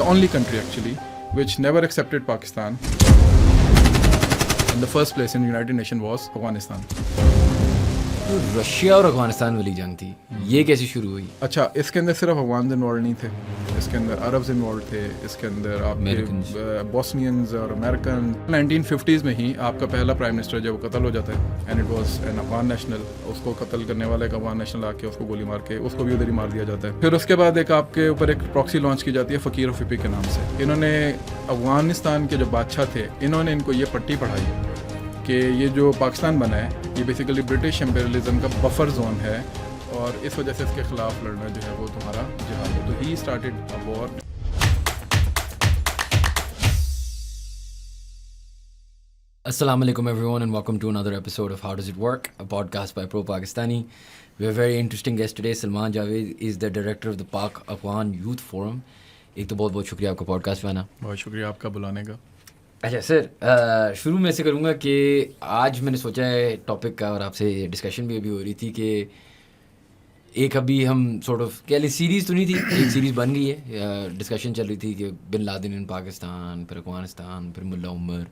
the only country actually which never accepted Pakistan. And the first place in the United Nations was Afghanistan. تو Russia اور افغانستان والی جنگ تھی, یہ کیسے شروع ہوئی؟ اچھا, اس کے اندر صرف افغان انوالو نہیں تھے, اس کے اندر عربز انوالو تھے, اس کے اندر آپ کے بوسنینز اور امریکن. 1950s میں ہی آپ کا پہلا پرائم منسٹر جو وہ قتل ہو جاتا ہے, and it was an Afghan national. اس کو قتل کرنے والا ایک افغان نیشنل آ کے اس کو گولی مار کے اس کو بھی ادھر ہی مار دیا جاتا ہے. پھر اس کے بعد ایک آپ کے اوپر ایک پراکسی لانچ کی جاتی ہے فقیر وفیقی کے نام سے. انہوں نے افغانستان کے جو بادشاہ تھے, انہوں نے ان کو یہ پٹی پڑھائی کہ یہ جو پاکستان بنا ہے یہ بیسیکلی برٹش امپیریلزم کا بفر زون ہے, اور اس وجہ سے اس کے خلاف لڑنا جو ہے وہ تمہارا جہاد ہے. تو ہی اسٹارٹڈ اے وار. السلام علیکم everyone and welcome to another episode of How Does It Work, a podcast by Pro Pakistani. We have a very interesting guest today. Salman Javed is the director of the Pak Afghan Youth Forum. ایک تو بہت بہت شکریہ آپ کا podcast پہ آنا. بہت شکریہ آپ کا بلانے کا. اچھا سر, شروع میں سے کروں گا کہ آج میں نے سوچا ہے ٹاپک کا, اور آپ سے ڈسکشن بھی ابھی ہو رہی تھی کہ ایک ابھی ہم سورٹ آف کہہ لیں سیریز تو نہیں تھی, ایک سیریز بن گئی ہے. ڈسکشن چل رہی تھی کہ بن لادن ان پاکستان, پھر افغانستان, پھر ملا عمر.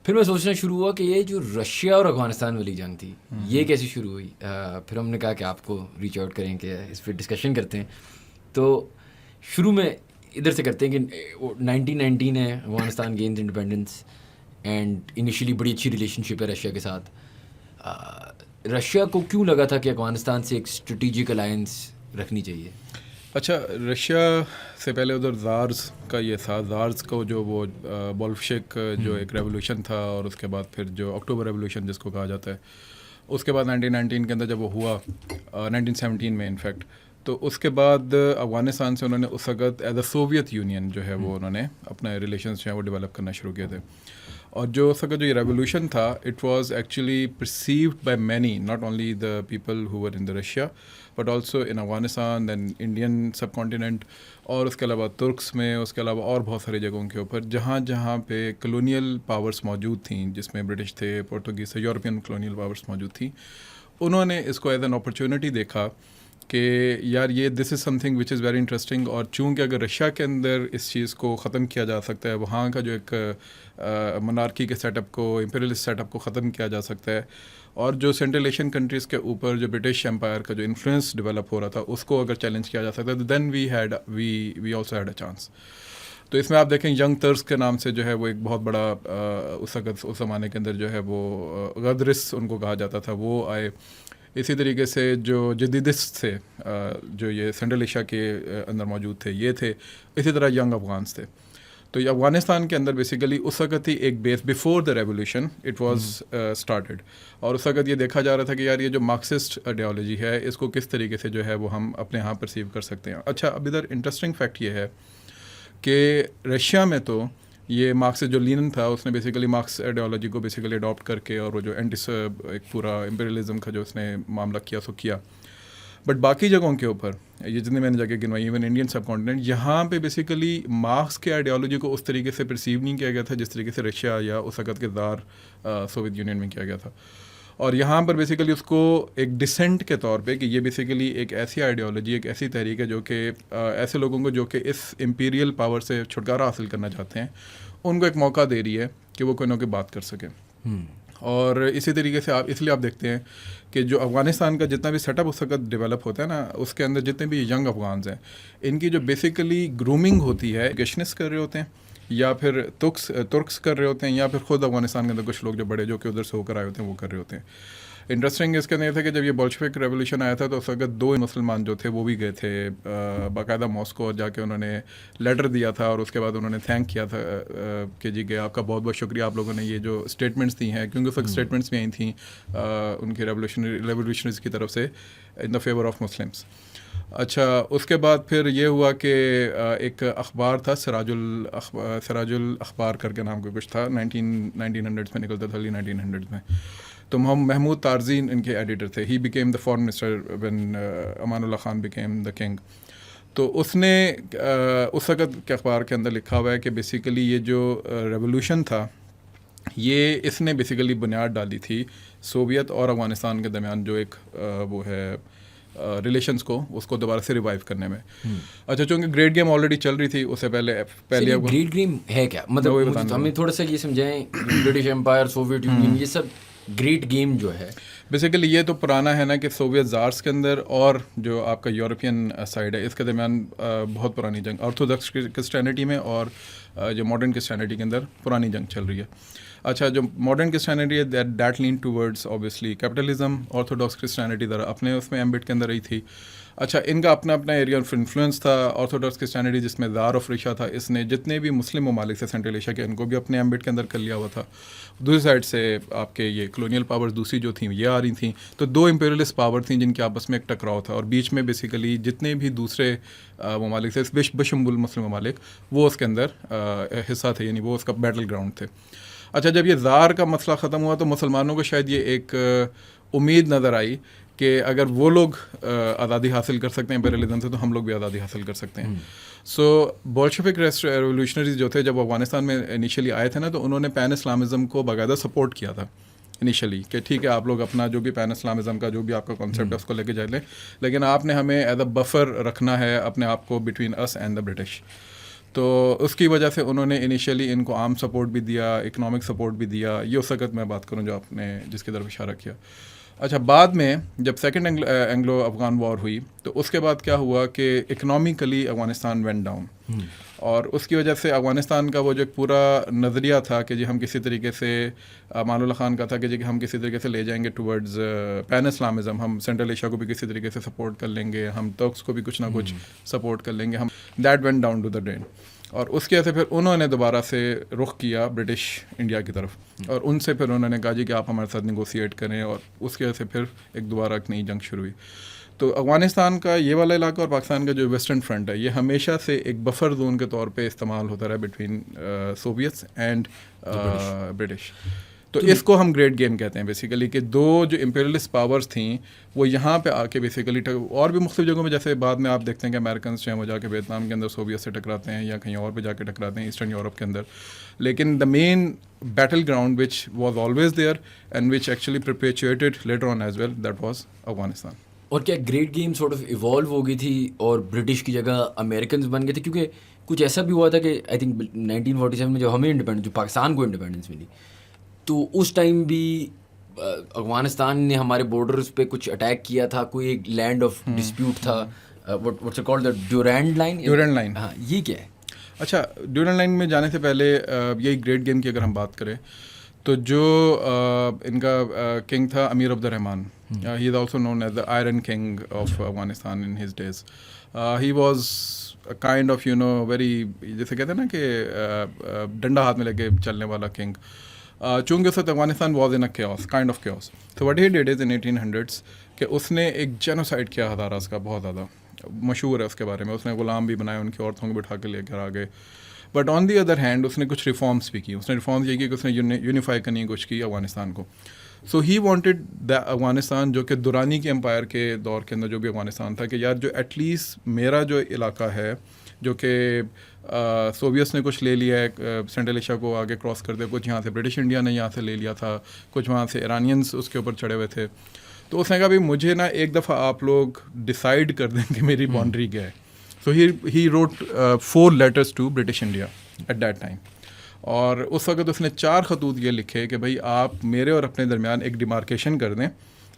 پھر میں سوچنا شروع ہوا کہ یہ جو رشیا اور افغانستان والی جنگ تھی یہ کیسے شروع ہوئی. پھر ہم نے کہا کہ آپ کو ریچ آؤٹ کریں کہ اس پہ ڈسکشن کرتے ہیں. تو شروع میں ادھر سے کرتے ہیں کہ 1919 ہے, Afghanistan gains independence, and initially بڑی اچھی ریلیشن شپ ہے رشیا کے ساتھ. رشیا کو کیوں لگا تھا کہ افغانستان سے ایک اسٹریٹجک الائنس رکھنی چاہیے؟ اچھا, رشیا سے پہلے ادھر زارز کا یہ تھا, زارز کو جو وہ بولشک جو ایک ریولوشن تھا, اور اس کے بعد پھر جو اکتوبر ریولوشن جس کو کہا جاتا ہے, اس کے بعد 1919 کے اندر جب وہ ہوا 1917 میں انفیکٹ, تو اس کے بعد افغانستان سے انہوں نے اس وقت ایز اے سوویت یونین جو ہے وہ انہوں نے اپنے ریلیشنز جو ہیں وہ ڈیولپ کرنا شروع کیے تھے. اور جو اس وقت جو یہ ریولیوشن تھا, it was actually perceived by many, not only the people who were in the Russia but also in Afghanistan, then Indian subcontinent, اور اس کے علاوہ ترکس میں, اس کے علاوہ اور بہت ساری جگہوں کے اوپر جہاں جہاں پہ کلونیل پاورس موجود تھیں, جس میں برٹش تھے, پورتگیز تھے, یورپین کلونیل پاورس موجود تھیں. انہوں نے اس کو ایز این اپرچونیٹی دیکھا کہ یار یہ this is something which is very interesting, اور چونکہ اگر رشیا کے اندر اس چیز کو ختم کیا جا سکتا ہے, وہاں کا جو ایک منارکی کے سیٹ اپ کو, امپیریلسٹ سیٹ اپ کو ختم کیا جا سکتا ہے, اور جو سینٹرل ایشین کنٹریز کے اوپر جو برٹش امپائر کا جو انفلوئنس ڈیولپ ہو رہا تھا اس کو اگر چیلنج کیا جا سکتا ہے, then we also had a chance. تو اس میں آپ دیکھیں ینگ ترس کے نام سے جو ہے وہ ایک بہت بڑا اس وقت اس زمانے کے اندر جو ہے وہ غدرس ان کو کہا جاتا تھا, وہ آئے. اسی طریقے سے جو جدیدسٹ تھے جو یہ سینٹرل ایشیا کے اندر موجود تھے یہ تھے, اسی طرح ینگ افغانس تھے. تو یہ افغانستان کے اندر بیسیکلی اس وقت ہی ایک base before the revolution it was started, اور اس وقت یہ دیکھا جا رہا تھا کہ یار یہ جو مارکسسٹ آئیڈیالوجی ہے اس کو کس طریقے سے جو ہے وہ ہم اپنے ہاں پرسیو کر سکتے ہیں. اچھا, اب ادھر انٹرسٹنگ فیکٹ یہ ہے کہ رشیا میں تو یہ مارکس جو لینن تھا اس نے بیسیکلی مارکس آئیڈیالوجی کو بیسیکلی اڈاپٹ کر کے, اور وہ جو ایک پورا امپیریلزم کا جو اس نے معاملہ کیا سو کیا. بٹ باقی جگہوں کے اوپر یہ جتنے میں نے جگہ گنوائی, ایون انڈین سب کانٹیننٹ, یہاں پہ بیسیکلی مارکس کے آئیڈیالوجی کو اس طریقے سے پرسیو نہیں کیا گیا تھا جس طریقے سے رشیا یا اس وقت کے زار سوویت یونین میں کیا گیا تھا. اور یہاں پر بیسیکلی اس کو ایک ڈسینٹ کے طور پہ کہ یہ بیسیکلی ایک ایسی آئیڈیالوجی, ایک ایسی تحریک ہے جو کہ ایسے لوگوں کو جو کہ اس امپیریل پاور سے چھٹکارا حاصل کرنا چاہتے ہیں ان کو ایک موقع دے رہی ہے کہ وہ کوئی نہ کوئی بات کر سکیں. اور اسی طریقے سے اس لیے آپ دیکھتے ہیں کہ جو افغانستان کا جتنا بھی سیٹ اپ اس وقت ڈیولپ ہوتا ہے نا, اس کے اندر جتنے بھی ینگ افغانز ہیں ان کی جو بیسیکلی گرومنگ ہوتی ہے, ایجوکیشنسٹ کر رہے ہوتے ہیں یا پھر ترکس کر رہے ہوتے ہیں, یا پھر خود افغانستان کے اندر کچھ لوگ جو بڑے جو کہ ادھر سے ہو کر آئے ہوتے ہیں وہ کر رہے ہوتے ہیں. انٹرسٹنگ اس کے اندر یہ تھا کہ جب یہ بولشوک ریولیوشن آیا تھا تو اس وقت 2 مسلمان جو تھے وہ بھی گئے تھے باقاعدہ ماسکو, اور جا کے انہوں نے لیٹر دیا تھا, اور اس کے بعد انہوں نے تھینک کیا تھا کہ جی گئے آپ کا بہت بہت شکریہ, آپ لوگوں نے یہ جو اسٹیٹمنٹس دی ہیں, کیونکہ اس وقت اسٹیٹمنٹس بھی آئی تھیں ان کے ریولیوشنریز کی طرف سے ان دا فیور آف مسلمس. اچھا, اس کے بعد پھر یہ ہوا کہ ایک اخبار تھا سراج الاخبار کر کے نام کا کچھ تھا, 1900 میں نکلتا تھا, 1900 میں. تو محمود تارزی ان کے ایڈیٹر تھے. He became the foreign minister when Aman Ullah Khan became the king. تو اس نے اس وقت کے اخبار کے اندر لکھا ہوا ہے کہ بیسیکلی یہ جو ریولوشن تھا یہ اس نے بیسیکلی بنیاد ڈالی تھی سوویت اور افغانستان کے درمیان جو ایک وہ ہے ریلیشنس کو اس کو دوبارہ سے ریوائیو کرنے میں. اچھا چونکہ گریٹ گیم آلریڈی چل رہی تھی اس سے پہلے گریٹ گیم ہے کیا مطلب ہمیں تھوڑا سا یہ سمجھائیں. برٹش امپائر, سوویت یونین, یہ سب گریٹ گیم جو ہے بیسیکلی یہ تو پرانا ہے نا کہ سوویت زارس کے اندر اور جو آپ کا یورپین سائڈ ہے اس کے درمیان بہت پرانی جنگ, آرتھوڈاکس کرسچینٹی میں اور جو ماڈرن کرسچینٹی کے اندر پرانی جنگ چل رہی ہے. اچھا جو ماڈرن کرسچینٹی ہے that lean towards obviously capitalism, Orthodox Christianity ذرا اپنے اس میں ایمبٹ کے اندر رہی تھی. اچھا ان کا اپنا اپنا ایریا آف انفلوئنس تھا. آرتھوڈاکس کرسچینٹی جس میں زار آف رشیا تھا, اس نے جتنے بھی مسلم ممالک سے سینٹرل ایشیا کے ان کو بھی اپنے ایمبٹ کے اندر کر لیا ہوا تھا. دوسری سائڈ سے آپ کے یہ کلونیل پاورز دوسری جو تھیں یہ آ رہی تھیں, تو دو امپیریلسٹ پاور تھیں جن کے آپس میں ایک ٹکراؤ تھا, اور بیچ میں بیسیکلی جتنے بھی دوسرے ممالک تھے بشمول مسلم ممالک وہ اس کے اندر حصہ تھے, یعنی وہ اس کا بیٹل گراؤنڈ تھے. اچھا جب یہ زار کا مسئلہ ختم ہوا تو مسلمانوں کو شاید یہ ایک امید نظر آئی کہ اگر وہ لوگ آزادی حاصل کر سکتے ہیں امپیریلزم سے تو ہم لوگ بھی آزادی حاصل کر سکتے ہیں. سو بولشوک ریولیوشنریز جو تھے جب افغانستان میں انیشلی آئے تھے نا, تو انہوں نے پین اسلامزم کو باقاعدہ سپورٹ کیا تھا انیشلی کہ ٹھیک ہے آپ لوگ اپنا جو بھی پین اسلامزم کا جو بھی آپ کا کانسیپٹ ہے اس کو لے کے جا لیں, لیکن آپ نے ہمیں ایز اے بفر رکھنا ہے اپنے آپ کو بٹوین اس اینڈ دا برٹش. تو اس کی وجہ سے انہوں نے انیشیلی ان کو آرم سپورٹ بھی دیا, اکنامک سپورٹ بھی دیا. یہ اس وقت میں بات کروں جو آپ نے جس کی طرف اشارہ کیا. اچھا بعد میں جب سیکنڈ اینگلو افغان وار ہوئی تو اس کے بعد کیا ہوا کہ اکنامکلی افغانستان وینٹ ڈاؤن, اور اس کی وجہ سے افغانستان کا وہ جو ایک پورا نظریہ تھا کہ جی ہم کسی طریقے سے امان اللہ خان کا تھا کہ جی ہم کسی طریقے سے لے جائیں گے ٹورڈز پین اسلامزم, ہم سینٹرل ایشیا کو بھی کسی طریقے سے سپورٹ کر لیں گے, ہم ترکس کو بھی کچھ نہ کچھ سپورٹ کر لیں گے, ہم that went down to the drain. اور اس کی وجہ سے پھر انہوں نے دوبارہ سے رخ کیا برٹش انڈیا کی طرف, اور ان سے پھر انہوں نے کہا جی کہ آپ ہمارے ساتھ نیگوسیٹ کریں, اور اس کی وجہ سے پھر ایک دوبارہ ایک نئی جنگ شروع ہوئی. تو افغانستان کا یہ والا علاقہ اور پاکستان کا جو ویسٹرن فرنٹ ہے یہ ہمیشہ سے ایک بفر زون کے طور پہ استعمال ہوتا رہا بٹوین سوویتس اینڈ برٹش. تو اس کو ہم گریٹ گیم کہتے ہیں بیسیکلی کہ دو جو امپیریلسٹ پاورز تھیں وہ یہاں پہ آ کے بیسیکلی اور بھی مختلف جگہوں میں, جیسے بعد میں آپ دیکھتے ہیں کہ امریکنس جو ہیں وہ جا کے ویتنام کے اندر سوویت سے ٹکراتے ہیں یا کہیں اور پہ جا کے ٹکراتے ہیں ایسٹرن یورپ کے اندر, لیکن the main battle ground which was always there and which actually perpetuated later on as well that was Afghanistan. اور کیا great game sort of evolve ہو گئی تھی اور برٹش کی جگہ امریکنز بن گئے تھے, کیونکہ کچھ ایسا بھی ہوا تھا کہ آئی تھنک 1947 میں جو ہمیں جو پاکستان کو انڈیپینڈنس ملی تو اس ٹائم بھی افغانستان نے ہمارے بارڈرز پہ کچھ اٹیک کیا تھا, کوئی ایک لینڈ آف ڈسپیوٹ تھا, واٹس کالڈ دا ڈیورینڈ لائن. ہاں یہ کیا ہے؟ اچھا ڈیورینڈ لائن میں جانے سے پہلے یہی گریٹ گیم کی اگر ہم بات کریں تو جو ان کا کنگ تھا Amir Abdur Rahman, he is also known as the iron king of Afghanistan in his days. He was kind of you know very, جیسے کہتے ہیں نا کہ ڈنڈا ہاتھ میں لے کے چلنے والا کنگ. چونکہ اس وقت Afghanistan was in a chaos, kind of chaos. تو what he did is in 1800s کہ اس نے ایک جینوسائڈ کیا ہزاراز کا, بہت زیادہ مشہور ہے اس کے بارے میں. اس نے غلام بھی بنائے, ان کی عورتوں کو بٹھا کے لے کر آ گئے. But on the other hand اس نے کچھ ریفارمس بھی کی. اس نے ریفارمس یہ کی کہ اس نے یونیفائی کرنے کی کوشش کی افغانستان کو. سو ہی وانٹیڈ دا افغانستان جو کہ دورانی کے امپائر کے دور کے اندر جو بھی افغانستان تھا کہ یار جو ایٹ لیسٹ میرا جو علاقہ ہے جو کہ سوویتس نے کچھ لے لیا ہے سینٹرل ایشیا کو آگے کراس کرتے, کچھ یہاں سے برٹش انڈیا نے یہاں سے لے لیا تھا, کچھ وہاں سے ایرانینس اس کے اوپر چڑھے ہوئے تھے. تو اس نے کہا بھائی مجھے نا ایک دفعہ آپ لوگ ڈیسائیڈ کر دیں کہ میری باؤنڈری کیا ہے. So he wrote 4 letters to British India at that time, اور اس وقت اس نے 4 خطوط یہ لکھے کہ بھائی آپ میرے اور اپنے درمیان ایک ڈیمارکیشن کر دیں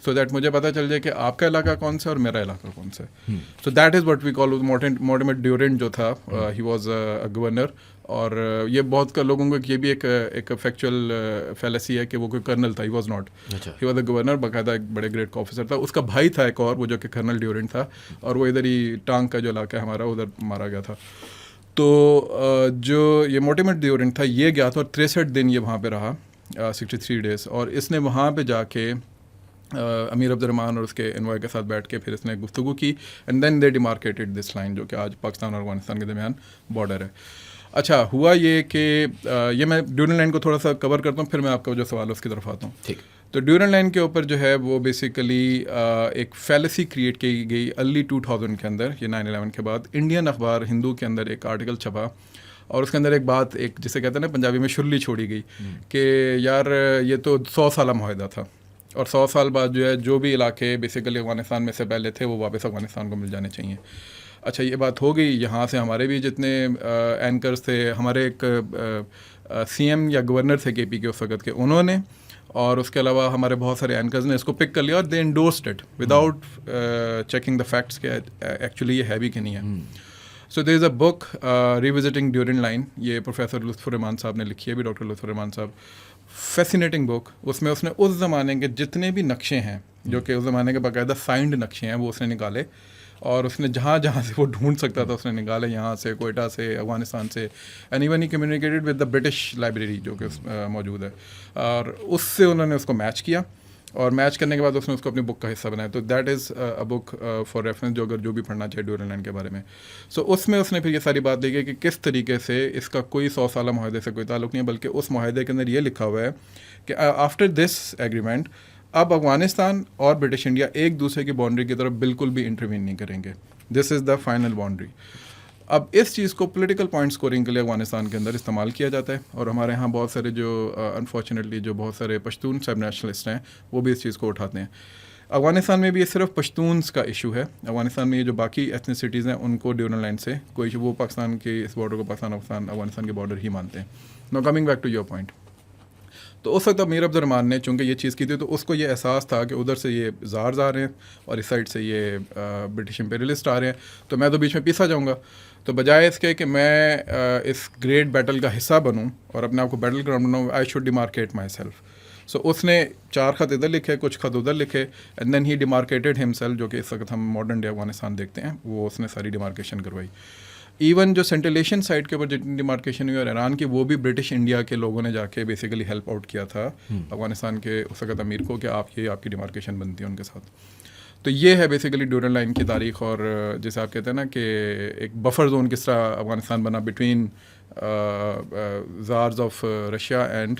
سو دیٹ مجھے پتہ چل جائے کہ آپ کا علاقہ کون سا ہے اور میرا علاقہ کون سا ہے. So that is what we call Mortimer Durand جو تھا, ہی واز اے گورنر. اور یہ بہت کا لوگوں کو یہ بھی ایک فیکچوئل فیلسی ہے کہ وہ کوئی کرنل تھا, he was not, he was a governor, باقاعدہ ایک بڑے گریڈ کا آفیسر تھا. اس کا بھائی تھا ایک اور وہ جو کہ کرنل ڈیورینٹ تھا, اور وہ ادھر ہی ٹانگ کا جو علاقہ ہے ہمارا ادھر مارا گیا تھا. تو جو یہ مورٹیمر ڈیورینٹ تھا یہ گیا تھا اور 63 دن یہ وہاں پہ رہا, 63 days, اور اس نے وہاں پہ جا کے امیر عبد الرحمان اور اس کے انوائے کے ساتھ بیٹھ کے پھر اس نے گفتگو کی, and then they demarcated this line جو کہ آج پاکستان اور افغانستان کے درمیان بارڈر ہے. اچھا ہوا یہ کہ یہ میں ڈیورینڈ لائن کو تھوڑا سا کور کرتا ہوں, پھر میں آپ کا جو سوال ہے اس کی طرف آتا ہوں. ٹھیک. تو ڈیورینڈ لائن کے اوپر جو ہے وہ بیسیکلی ایک فیلسی کریٹ کی گئی ارلی 2000 کے اندر, یہ 9/11 کے بعد. انڈین اخبار ہندو کے اندر ایک آرٹیکل چھپا اور اس کے اندر ایک بات, ایک جسے کہتے ہیں نا پنجابی میں شرلی چھوڑی گئی کہ یار یہ تو 100 سالہ معاہدہ تھا, اور 100 سال بعد جو ہے جو بھی علاقے بیسیکلی افغانستان میں سے پہلے تھے وہ واپس افغانستان کو مل جانے چاہیے. اچھا یہ بات ہو گئی. یہاں سے ہمارے بھی جتنے اینکرز تھے, ہمارے ایک سی ایم یا گورنر تھے کے پی کے اس وقت کے, انہوں نے, اور اس کے علاوہ ہمارے بہت سارے اینکرز نے اس کو پک کر لیا اور they endorsed it without checking the facts کہ ایکچولی یہ ہے بھی کہ نہیں ہے. So there is a book revisiting Durand line, یہ پروفیسر لطف الرحمان صاحب نے لکھی ہے بھی, ڈاکٹر لطف الرحمان صاحب. فیسینیٹنگ بک. اس میں اس نے اس زمانے کے جتنے بھی نقشے ہیں جو کہ اس زمانے کے باقاعدہ سائنڈ نقشے ہیں وہ اس نے نکالے, اور اس نے جہاں جہاں سے وہ ڈھونڈ سکتا تھا اس نے نکالے, یہاں سے, کوئٹہ سے, افغانستان سے, and even he communicated with the British library جو کہ موجود ہے, اور اس سے انہوں نے اس کو میچ کیا, اور میچ کرنے کے بعد اس نے اس کو اپنی بک کا حصہ بنایا. تو that is a book for reference جو اگر جو بھی پڑھنا چاہے ڈیورنگ لائن کے بارے میں. سو اس میں اس نے پھر یہ ساری بات لکھی کہ کس طریقے سے اس کا کوئی 100 سالہ معاہدے سے کوئی تعلق نہیں ہے, بلکہ اس معاہدے کے اندر یہ لکھا ہوا ہے کہ آفٹر دس ایگریمنٹ اب افغانستان اور برٹش انڈیا ایک دوسرے کی باؤنڈری کی طرف بالکل بھی انٹروین نہیں کریں گے. دس از دا فائنل باؤنڈری. اب اس چیز کو پولیٹیکل پوائنٹ اسکورنگ کے لیے افغانستان کے اندر استعمال کیا جاتا ہے, اور ہمارے ہاں بہت سارے جو انفارچونیٹلی جو بہت سارے پشتون سب نیشنلسٹ ہیں وہ بھی اس چیز کو اٹھاتے ہیں. افغانستان میں بھی یہ صرف پشتونس کا ایشو ہے. افغانستان میں یہ جو باقی ایتھنیسٹیز ہیں ان کو ڈیورنگ لائن سے کوئی, وہ پاکستان کے اس بارڈر کو افغانستان کے بارڈر ہی مانتے ہیں. No coming back to your point, تو اس وقت امیر عبد الرحمان نے چونکہ یہ چیز کی تھی تو اس کو یہ احساس تھا کہ ادھر سے یہ زارز آ رہے ہیں اور اس سائڈ سے یہ برٹش امپیریلسٹ آ رہے ہیں, تو میں تو بیچ میں پیسا جاؤں گا. تو بجائے اس کے کہ میں اس گریٹ بیٹل کا حصہ بنوں اور اپنے آپ کو بیٹل گراؤنڈ بناؤں, آئی شوڈ ڈیمارکیٹ مائی سیلف. سو اس نے 4 خط ادھر لکھے, کچھ خط ادھر لکھے, اینڈ دین ہی ڈیمارکیٹڈ ہم سیلف, جو کہ اس وقت ہم ماڈرن ڈے افغانستان دیکھتے ہیں, وہ اس نے ساری ڈیمارکیشن کروائی. ایون جو سینٹرل ایشین سائڈ کے اوپر جتنی ڈیمارکیشن ہوئی اور ایران کی, وہ بھی برٹش انڈیا کے لوگوں نے جا کے بیسیکلی ہیلپ آؤٹ کیا تھا افغانستان کے اس وقت امیر کو کہ آپ کی ڈیمارکیشن بنتی ہے ان کے ساتھ. تو یہ ہے بیسیکلی ڈیورنگ لائن کی تاریخ, اور جیسے آپ کہتے ہیں نا کہ ایک بفر زون کس طرح افغانستان بنا between czars of Russia and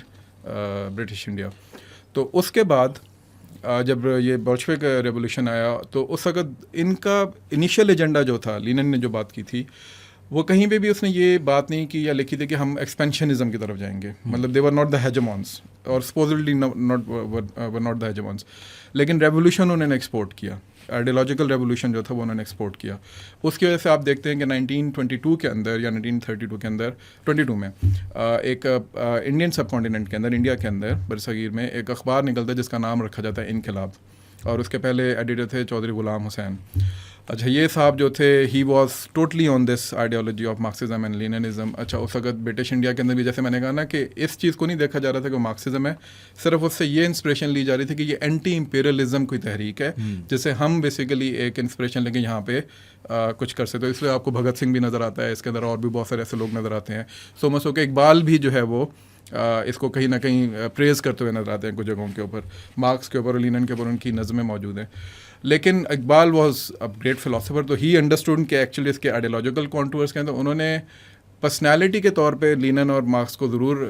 British India. تو اس کے بعد جب یہ بولشوک ریولوشن آیا تو اس وقت ان کا انیشیل ایجنڈا جو تھا, لینن نے جو بات کی تھی, وہ کہیں پہ بھی اس نے یہ بات نہیں کی یا لکھی تھی کہ ہم ایکسپینشنزم کی طرف جائیں گے. مطلب دے ور ناٹ دا ہیجمونس, اور سپوزڈلی ناٹ دا ہیجمونس, لیکن ریولوشن انہوں نے ایکسپورٹ کیا, آئیڈیالوجیکل ریولوشن جو تھا وہ انہوں نے ایکسپورٹ کیا. اس کی وجہ سے آپ دیکھتے ہیں کہ 1922 کے اندر یا 1932 کے اندر 22 میں ایک انڈین سب کانٹیننٹ کے اندر, انڈیا کے اندر برصغیر میں ایک اخبار نکلتا ہے جس کا نام رکھا جاتا ہے انقلاب, اور اس کے پہلے ایڈیٹر تھے چودھری غلام حسین. اچھا یہ صاحب جو تھے he was totally on this ideology of Marxism and Leninism. اچھا اس وقت برٹش انڈیا کے اندر بھی جیسے میں نے کہا نا کہ اس چیز کو نہیں دیکھا جا رہا تھا کہ مارکسزم ہے, صرف اس سے یہ انسپریشن لی جا رہی تھی کہ یہ اینٹی امپیریلزم کوئی تحریک ہے جسے ہم بیسیکلی ایک انسپریشن لے کے یہاں پہ کچھ کر سکتے. تو اس لیے آپ کو بھگت سنگھ بھی نظر آتا ہے اس کے اندر, اور بھی بہت سارے ایسے لوگ نظر آتے ہیں. سو مسو کے اقبال بھی جو ہے وہ اس کو کہیں نہ کہیں پریز کرتے ہوئے نظر آتے ہیں کچھ جگہوں کے اوپر, مارکس کے اوپر اور لینن کے اوپر ان کی نظمیں موجود ہیں. لیکن Iqbal was a great philosopher, تو ہی انڈرسٹوڈ کہ ایکچولی اس کے آئیڈیالوجیکل کانٹورس کے ہیں, تو انہوں نے پرسنالٹی کے طور پہ لینن اور مارکس کو ضرور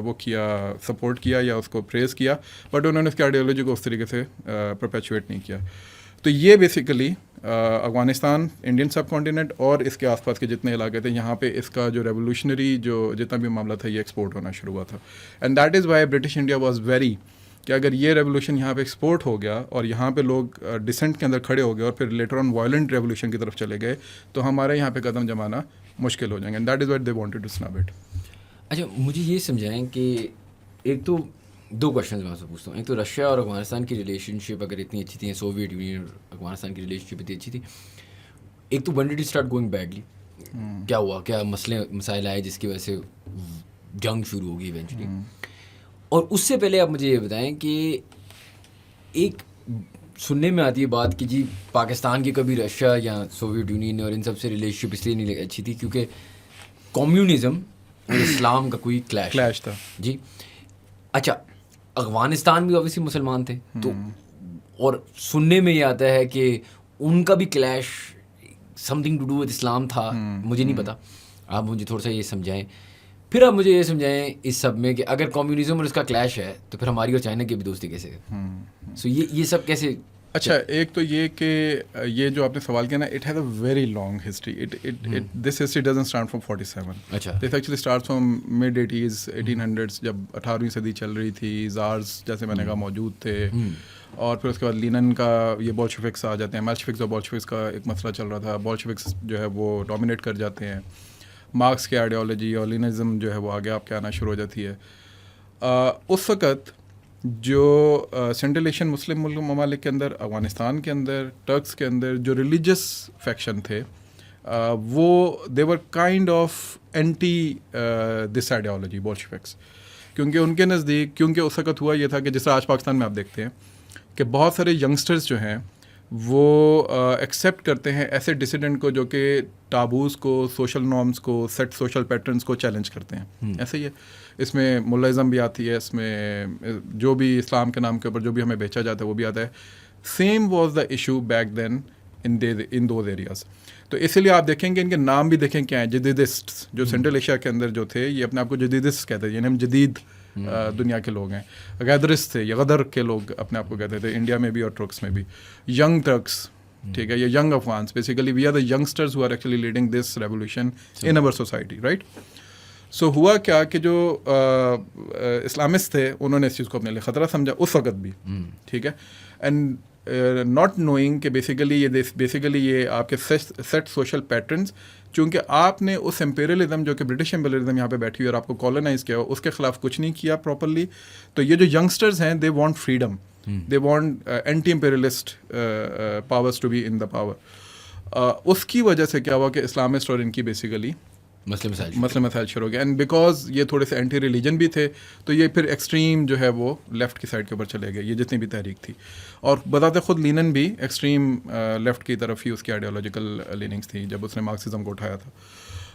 وہ کیا, سپورٹ کیا یا اس کو پریز کیا, بٹ انہوں نے اس کی آئیڈیالوجی کو اس طریقے سے پرپیچویٹ نہیں کیا. تو یہ basically Afghanistan, Indian subcontinent اور اس کے آس پاس کے جتنے علاقے تھے, یہاں پہ اس کا جو ریولیوشنری جو جتنا بھی معاملہ تھا یہ ایکسپورٹ ہونا شروع ہوا تھا. And that is Y British India was very, کہ اگر یہ ریولیوشن یہاں پہ ایکسپورٹ ہو گیا اور یہاں پہ لوگ ڈسینٹ کے اندر کھڑے ہو گئے اور پھر لیٹر آن وائلنٹ ریولیوشن کی طرف چلے گئے, تو ہمارے یہاں پہ قدم جمانا مشکل ہو جائیں گے. And that is what they wanted to snub it. اچھا مجھے یہ سمجھائیں کہ ایک تو 2 کویشچنز میں آپ سے پوچھتا ہوں. ایک تو رشیا اور افغانستان کی ریلیشن شپ اگر اتنی اچھی تھی, سوویٹ یونین اور افغانستان کی ریلیشن شپ اتنی اچھی تھی, ایک تو one did it start going badly, کیا ہوا, کیا مسائل آئے جس کی وجہ سے جنگ شروع ہوگی ایونچولی. اور اس سے پہلے آپ مجھے یہ بتائیں کہ ایک سننے میں آتی ہے بات کہ جی پاکستان کی کبھی رشیا یا سوویٹ یونین اور ان سب سے ریلیشن شپ اس لیے نہیں اچھی تھی کیونکہ کمیونزم اور اسلام کا کوئی کلیش تھا. جی اچھا, افغانستان بھی اوبیسلی مسلمان تھے, تو اور سننے میں یہ آتا ہے کہ ان کا بھی clash something to do with Islam تھا, مجھے نہیں پتا, آپ مجھے تھوڑا سا یہ سمجھائیں. پھر آپ مجھے یہ سمجھائیں اس سب میں کہ اگر کمیونزم اور اس کا کلیش ہے تو پھر ہماری اور چائنا کی بھی دوستی کیسے ہے. سو یہ سب کیسے اچھا ایک تو یہ کہ یہ جو آپ نے سوال کیا نا it has a very long history this history doesn't start from 47. اچھا this actually start from mid 80s 1800s جب 18ویں صدی چل رہی تھی. زارز جیسے میں نے کہا موجود تھے, اور پھر اس کے بعد لینن کا یہ بولشوکس آ جاتے ہیں. مالشوکس اور بولشوکس کا ایک مسئلہ چل رہا تھا. بولشوکس جو ہے وہ ڈومینیٹ کر جاتے ہیں, مارکس کی آئیڈیالوجی اور لینزم جو ہے وہ آگے آپ کے آنا شروع ہو جاتی ہے. اس وقت جو سینٹرل ایشین مسلم ممالک کے اندر, افغانستان کے اندر, ٹرکس کے اندر جو ریلیجس فیکشن تھے وہ they were kind of anti this ideology Bolsheviks, کیونکہ ان کے نزدیک, کیونکہ اس وقت ہوا یہ تھا کہ جس طرح آج پاکستان میں آپ دیکھتے ہیں کہ بہت سارے ینگسٹرز جو ہیں وہ ایکسیپٹ کرتے ہیں ایسے ڈسیڈنٹ کو جو کہ ٹابوز کو, سوشل نارمز کو, سیٹ سوشل پیٹرنس کو چیلنج کرتے ہیں. ایسے ہی ہے, اس میں ملازم بھی آتی ہے, اس میں جو بھی اسلام کے نام کے اوپر جو بھی ہمیں بیچا جاتا ہے وہ بھی آتا ہے. Same was the issue back then in those areas. تو اسی لیے آپ دیکھیں گے ان کے نام بھی دیکھیں کیا ہیں, جدیدسٹ. جو سینٹرل ایشیا کے اندر جو تھے یہ اپنے آپ کو جدیدسٹ کہتے ہیں, یعنی ہم جدید دنیا کے لوگ ہیں. غیدرس تھے, یا غدر کے لوگ اپنے آپ کو کہتے تھے, انڈیا میں بھی اور ٹرکس میں بھی. ینگ ٹرکس, ٹھیک ہے, یا young Afghans, basically we are the youngsters who are actually leading this revolution in our society, right. So ہوا کیا کہ جو اسلامسٹ تھے انہوں نے اس چیز کو اپنے لیے خطرہ سمجھا اس وقت بھی, ٹھیک ہے, اینڈ ناٹ نوئنگ کہ بیسیکلی یہ آپ کے سیٹ سوشل پیٹرنس, چونکہ آپ نے اس امپیریلزم جو کہ برٹش امپیریلزم یہاں پہ بیٹھی ہوئی اور آپ کو کالونائز کیا اس کے خلاف کچھ نہیں کیا پراپرلی. تو یہ جو ینگسٹرز ہیں they want freedom, they want anti imperialist powers to be in the power. اس کی وجہ سے کیا ہوا کہ اسلامسٹ اور ان کی بیسیکلی مسئلے مسائل شروع ہو گئے. اینڈ بیکاز یہ تھوڑے سے اینٹی ریلیجن بھی تھے تو یہ پھر ایکسٹریم جو ہے وہ لیفٹ کی سائڈ کے اوپر چلے گئے, یہ جتنی بھی تحریک تھی. اور بتاتے خود لینن بھی ایکسٹریم لیفٹ کی طرف ہی اس کی آئیڈیالوجیکل لیننگس تھی جب اس نے مارکسزم کو اٹھایا تھا.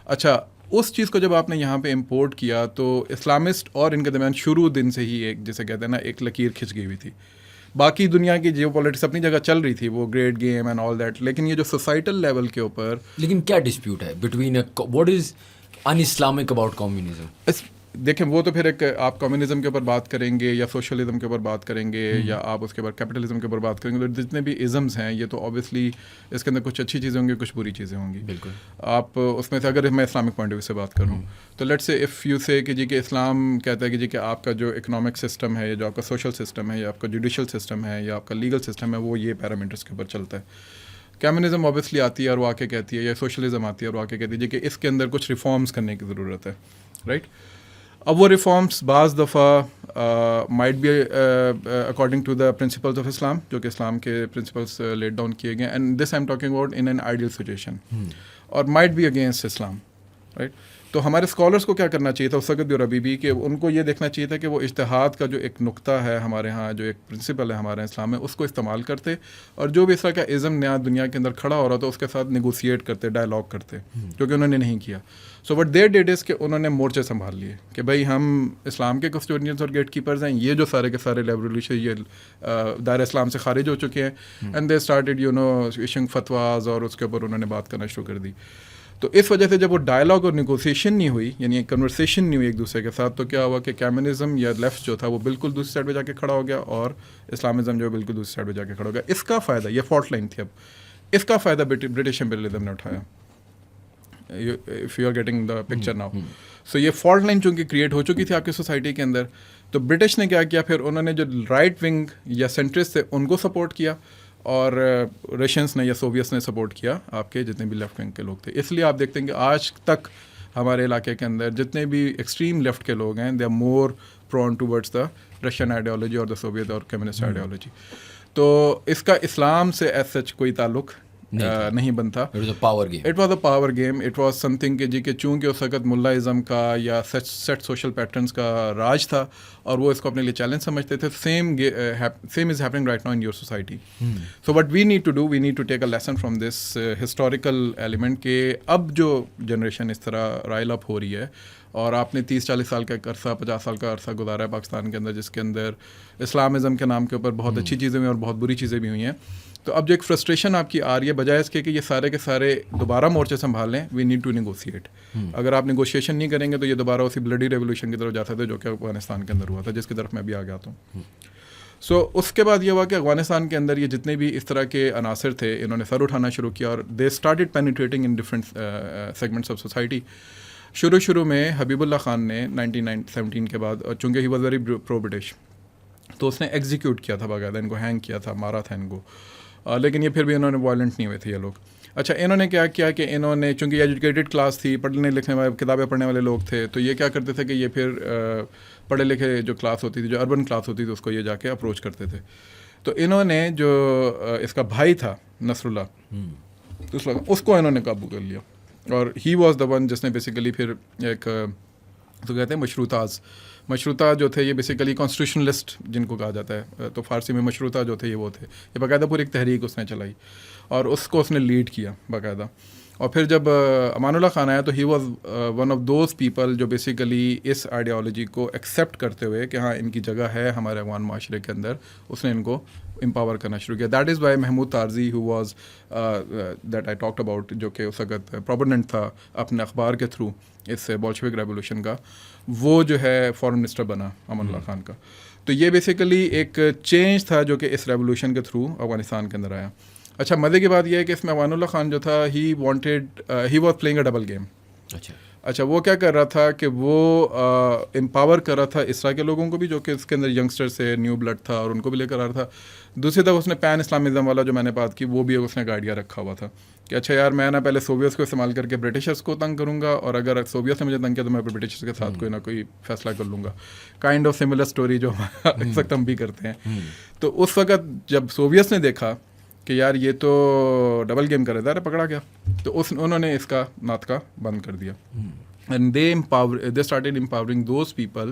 اچھا اس چیز کو جب آپ نے یہاں پہ امپورٹ کیا تو اسلامسٹ اور ان کے درمیان شروع دن سے ہی ایک جیسے کہتے ہیں نا ایک لکیر کھنچ گئی ہوئی تھی. باقی دنیا کی جیو پالیٹکس اپنی جگہ چل رہی تھی, وہ great game and all that, لیکن یہ جو سوسائٹل لیول کے اوپر, لیکن کیا ڈسپیوٹ ہے between what is in Islamic about communism? دیکھیں وہ تو پھر ایک آپ کمیونزم کے اوپر بات کریں گے یا سوشلزم کے اوپر بات کریں گے یا آپ اس کے اوپر کیپٹلزم کے اوپر بات کریں گے, تو جتنے بھی ازمز ہیں یہ تو اوبیسلی اس کے اندر کچھ اچھی چیزیں ہوں گی, کچھ بری چیزیں ہوں گی. بالکل. آپ اس میں سے اگر میں اسلامک پوائنٹ آف ویو سے بات کروں تو لیٹس سے اف یو سے کہ جی کہ اسلام کہتا ہے کہ جی کہ آپ کا جو اکنامک سسٹم ہے, یا جو آپ کا سوشل سسٹم ہے, یا آپ کا جوڈیشل سسٹم ہے, یا آپ کا لیگل سسٹم ہے, وہ یہ پیرامیٹرس کے اوپر چلتا ہے. کمیونزم اوبیسلی آتی ہے اور وہ آ کے کہتی ہے, یا سوشلزم آتی ہے اور وہ آ کے کہتی ہے کہ اس کے اندر کچھ ریفارمس کرنے کی ضرورت ہے, رائٹ. اب وہ ریفارمس بعض دفعہ might be according to the principles of Islam, جو کہ اسلام کے پرنسپلس لیٹ ڈاؤن کیے گئے, and this I am talking about in an ideal situation, اور might be against Islam, right. تو ہمارے اسکالرس کو کیا کرنا چاہیے تھا اس وقت بھی اور ابھی بھی, کہ ان کو یہ دیکھنا چاہیے تھا کہ وہ اجتہاد کا جو ایک نقطہ ہے ہمارے ہاں, جو ایک پرنسپل ہے ہمارے اسلام میں, اس کو استعمال کرتے, اور جو بھی اس طرح کا ازم نیا دنیا کے اندر کھڑا ہو رہا تھا اس کے ساتھ نیگوسیٹ کرتے, ڈائلاگ کرتے, جو کہ انہوں نے نہیں کیا. سو وٹ دیر ڈیڈ از کہ انہوں نے مورچے سنبھال لیے کہ بھائی ہم اسلام کے کسٹوڈینس اور گیٹ کیپرز ہیں, یہ جو سارے کے سارے ریولیوشن یہ دائرہ اسلام سے خارج ہو چکے ہیں, and they started you know issuing fatwas, اور اس کے اوپر انہوں نے بات کرنا شروع کر دی. تو اس وجہ سے جب وہ ڈائلاگ اور نیگوسیشن نہیں ہوئی, یعنی ایک کنورسیشن نہیں ہوئی ایک دوسرے کے ساتھ, تو کیا ہوا کہ کمیونزم یا لیفٹ جو تھا وہ بالکل دوسری سائڈ پہ جا کے کھڑا ہو گیا, اور اسلامزم جو بالکل دوسری سائڈ پہ جا کے کھڑا ہو گیا. اس کا فائدہ, یہ فالٹ لائن تھی, اب اس کا فائدہ برٹش امپیریلزم نے اٹھایا, if you are getting the picture now. So یہ فالٹ لائن چونکہ کریٹ ہو چکی تھی آپ کی سوسائٹی کے اندر, تو برٹش نے کیا کیا, پھر انہوں نے جو رائٹ ونگ یا سینٹرسٹ تھے ان کو سپورٹ کیا, اور رشینس نے یا سوویتس نے سپورٹ کیا آپ کے جتنے بھی لیفٹ ونگ کے لوگ تھے. اس لیے آپ دیکھتے ہیں کہ آج تک ہمارے علاقے کے اندر جتنے بھی ایکسٹریم لیفٹ کے لوگ ہیں, they are more prone towards the Russian ideology اور دا سوویت اور کمیونسٹ آئیڈیالوجی. تو اس کا اسلام سے ایز سچ کوئی تعلق نہیں بنتا. It was a power game, it was some thing کہ جی کہ چونکہ اس وقت ملا ازم کا یا سیٹ سوشل پیٹرنس کا راج تھا, اور وہ اس کو اپنے لیے چیلنج سمجھتے تھے. Same is happening right now in your society. So what we need to do, we need to take a lesson from this historical element, کہ اب جو جنریشن اس طرح رائل اپ ہو رہی ہے, اور آپ نے 30-40 سال کا عرصہ, 50 سال کا عرصہ گزارا ہے پاکستان کے اندر, جس کے اندر اسلامزم کے نام کے اوپر بہت اچھی چیزیں ہوئی اور بہت بری چیزیں بھی ہوئی ہیں. تو اب جو ایک فرسٹریشن آپ کی آ رہی ہے, بجائے اس کے کہ یہ سارے کے سارے دوبارہ مورچے سنبھال لیں, وی نیڈ ٹو نیگوسیٹ. اگر آپ نیگوشیشن نہیں کریں گے تو یہ دوبارہ اسی بلڈی ریولیوشن کی طرف جا سکتے جو کہ افغانستان کے اندر ہوا تھا, جس کی طرف میں بھی آ گیا ہوں. سو اس کے بعد یہ ہوا کہ افغانستان کے اندر یہ جتنے بھی اس طرح کے عناصر تھے انہوں نے سر اٹھانا شروع کیا اور they started penetrating in different segments of society. شروع میں حبیب اللہ خان نے 1917 کے بعد, چونکہ he was very pro British, تو اس نے ایگزیکیوٹ کیا تھا باقاعدہ, ان کو ہینگ کیا تھا, مارا تھا ان کو, لیکن یہ پھر بھی انہوں نے وائلنٹ نہیں ہوئے تھے یہ لوگ. اچھا, انہوں نے کیا کیا کہ انہوں نے, چونکہ ایجوکیٹڈ کلاس تھی, پڑھنے لکھنے والے, کتابیں پڑھنے والے لوگ تھے, تو یہ کیا کرتے تھے کہ یہ پھر پڑھے لکھے جو کلاس ہوتی تھی, جو اربن کلاس ہوتی تھی, اس کو یہ جا کے اپروچ کرتے تھے. تو انہوں نے جو اس کا بھائی تھا نصر اللہ, اس کو انہوں نے قابو کر لیا, اور ہی واز دا ون جس نے بیسیکلی پھر ایک تو کہتے ہیں مشروطہ جو تھے, یہ بیسیکلی کانسٹیٹیوشنلسٹ جن کو کہا جاتا ہے, تو فارسی میں مشروطہ جو تھے یہ وہ تھے, یہ باقاعدہ پوری ایک تحریک اس نے چلائی اور اس کو اس نے لیڈ کیا باقاعدہ. اور پھر جب امان اللہ خان آیا تو he was one of those people جو بیسیکلی اس آئیڈیالوجی کو ایکسیپٹ کرتے ہوئے کہ ہاں ان کی جگہ ہے ہمارے افغان معاشرے کے اندر, اس نے ان کو امپاور کرنا شروع کیا. That is why Mahmud Tarzi who was that I talked about, جو کہ اس وقت پروپوننٹ تھا اپنے اخبار کے تھرو اس بولشوک ریولیوشن کا, وہ جو ہے فارن منسٹر بنا امان اللہ خان کا. تو یہ بیسیکلی ایک چینج تھا جو کہ اس ریولیوشن کے تھرو افغانستان کے اندر آیا. اچھا, مزے کی بات یہ ہے کہ اس میں امان اللہ خان جو تھا he was playing a double game. اچھا, وہ کیا کر رہا تھا کہ وہ امپاور کر رہا تھا اس طرح کے لوگوں کو بھی جو کہ اس کے اندر ینگسٹر سے نیو بلڈ تھا, اور ان کو بھی لے کر آ رہا تھا. دوسری طرف اس نے پین اسلامزم والا جو میں نے بات کی وہ بھی اس نے گائیڈیا رکھا ہوا تھا کہ اچھا یار میں نا پہلے سوویتس کو استعمال کر کے برٹشرس کو تنگ کروں گا, اور اگر سوویت نے مجھے تنگ کیا تو میں برٹشرس کے ساتھ کوئی نہ کوئی فیصلہ کر لوں گا. کائنڈ آف سملر اسٹوری جو اس وقت ہم بھی کرتے ہیں. تو اس وقت جب سوویتس نے دیکھا کہ یار یہ تو ڈبل گیم کر رہا ہے, پکڑا گیا, تو انہوں نے اس کا ناطقہ بند کر دیا. And they started empowering those people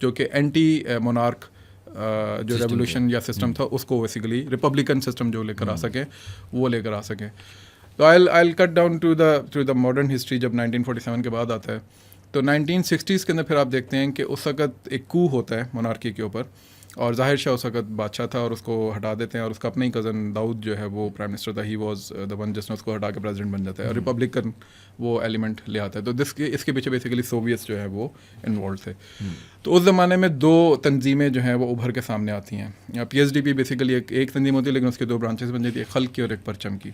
جو کہ اینٹی مونارک جو ریولیوشن یا سسٹم تھا اس کو بیسیکلی ریپبلکن سسٹم جو لے کر آ سکیں وہ لے کر آ سکیں. تو I cut down to the modern history. جب 1947 کے بعد آتا ہے تو 1960s کے اندر پھر آپ دیکھتے ہیں کہ اس وقت ایک کو ہوتا ہے مونارکی کے اوپر, اور ظاہر شاہ اس وقت بادشاہ تھا اور اس کو ہٹا دیتے ہیں, اور اس کا اپنا ہی کزن داؤد جو ہے وہ پرائم منسٹر تھا. ہی واز دا ون جس نے اس کو ہٹا کے پریزیڈنٹ بن جاتا ہے, اور ریپبلکن وہ ایلیمنٹ لے آتا ہے. تو اس کے پیچھے بیسیکلی سوویتس جو ہے وہ انوالوڈ تھے. تو اس زمانے میں دو تنظیمیں جو ہیں وہ ابھر کے سامنے آتی ہیں. PSDP بیسیکلی ایک تنظیم ہوتی ہے, لیکن اس کے دو برانچز بن جاتی ہے, ایک خلق کی اور ایک پرچم کی.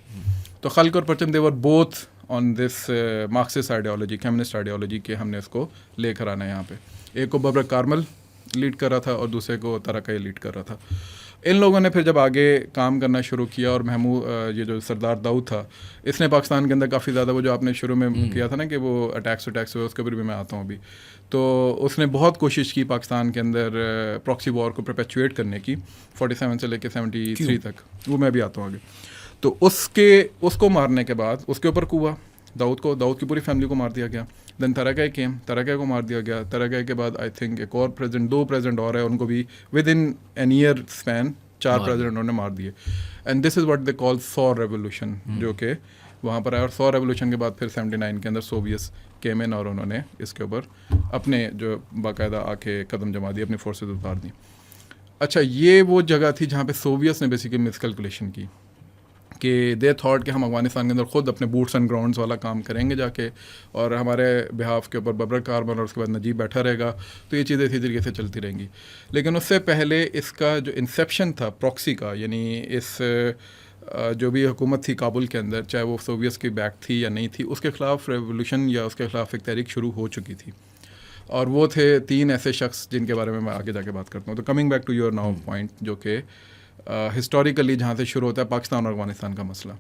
تو خلق اور Parcham they were both on this Marxist ideology, communist ideology کہ ہم نے اس کو لے کر آنا ہے یہاں پہ. ایک کو ببرک کارمل لیڈ کر رہا تھا اور دوسرے کو ترقی لیڈ کر رہا تھا. ان لوگوں نے پھر جب آگے کام کرنا شروع کیا, اور یہ جو سردار داؤد تھا اس نے پاکستان کے اندر کافی زیادہ وہ جو آپ نے شروع میں کیا تھا نا کہ وہ اٹیکس ہوئے, اس کے اوپر بھی میں آتا ہوں ابھی. تو اس نے بہت کوشش کی پاکستان کے اندر پراکسی وار کو پرپیچویٹ کرنے کی 47 سے لے کے 73 تک, وہ میں بھی آتا ہوں آگے. تو اس کو مارنے کے بعد اس کے اوپر ہوا داؤد کی پوری فیملی کو مار دیا گیا. دین ترقی کو مار دیا گیا. ترقی کے بعد آئی تھنک ایک اور دو پریزیڈنٹ اور ہے, ان کو بھی with in an year span 4 پریزیڈنٹوں نے مار دیے. اینڈ دس از واٹ دے کال سور ریولیوشن, جو کہ وہاں پر آیا. اور سور ریولیوشن کے بعد پھر 79 کے اندر سوویتس کیم ان, اور انہوں نے اس کے اوپر اپنے جو باقاعدہ آ کے قدم جما دی, اپنی فورسز اتار دی. اچھا, یہ وہ جگہ تھی جہاں پہ سوویتس نے بیسیکلی مس کیلکولیشن کی کہ دے تھاٹ کہ ہم افغانستان کے اندر خود اپنے بوٹس اینڈ گراؤنڈس والا کام کریں گے جا کے, اور ہمارے بہاف کے اوپر ببرک کارمل اور اس کے بعد نجیب بیٹھا رہے گا, تو یہ چیزیں اسی طریقے سے چلتی رہیں گی. لیکن اس سے پہلے اس کا جو انسیپشن تھا پراکسی کا, یعنی اس جو بھی حکومت تھی کابل کے اندر, چاہے وہ سوویتس کی بیک تھی یا نہیں تھی, اس کے خلاف ریولیوشن یا اس کے خلاف ایک تحریک شروع ہو چکی تھی. اور وہ تھے 3 ایسے شخص جن کے بارے میں آگے جا کے بات کرتا ہوں. تو coming back to your now point, جو کہ ہسٹوریکلی جہاں سے شروع ہوتا ہے پاکستان اور افغانستان کا مسئلہ.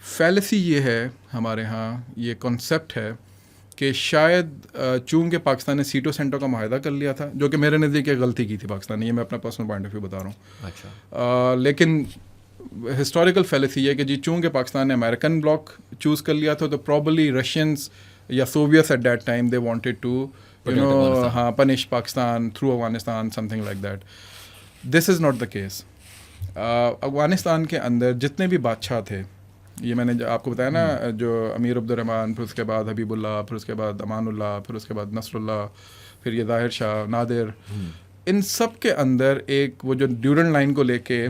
فیلسی یہ ہے ہمارے ہاں, یہ کانسیپٹ ہے کہ شاید چونکہ پاکستان نے سیٹوں سینٹوں کا معاہدہ کر لیا تھا, جو کہ میرے نزدیک ایک غلطی کی تھی پاکستان نے, یہ میں اپنا پرسنل پوائنٹ آف ویو بتا رہا ہوں. اچھا, لیکن ہسٹوریکل فیلسی یہ ہے کہ جی چونکہ پاکستان نے امریکن بلاک چوز کر لیا تھا, تو پرابلی رشینس یا Soviets at that time they wanted to punish Pakistan through Afghanistan, something like that. This is not the case. Afghanistan کے اندر جتنے بھی بادشاہ تھے, یہ میں نے آپ کو بتایا نا, جو امیر عبد الرحمن, پھر اس کے بعد حبیب اللہ, پھر اس کے بعد امان اللہ, پھر اس کے بعد نصر اللہ, پھر یہ ظاہر شاہ, نادر, ان سب کے اندر ایک وہ جو ڈیورنٹ لائن کو لے کے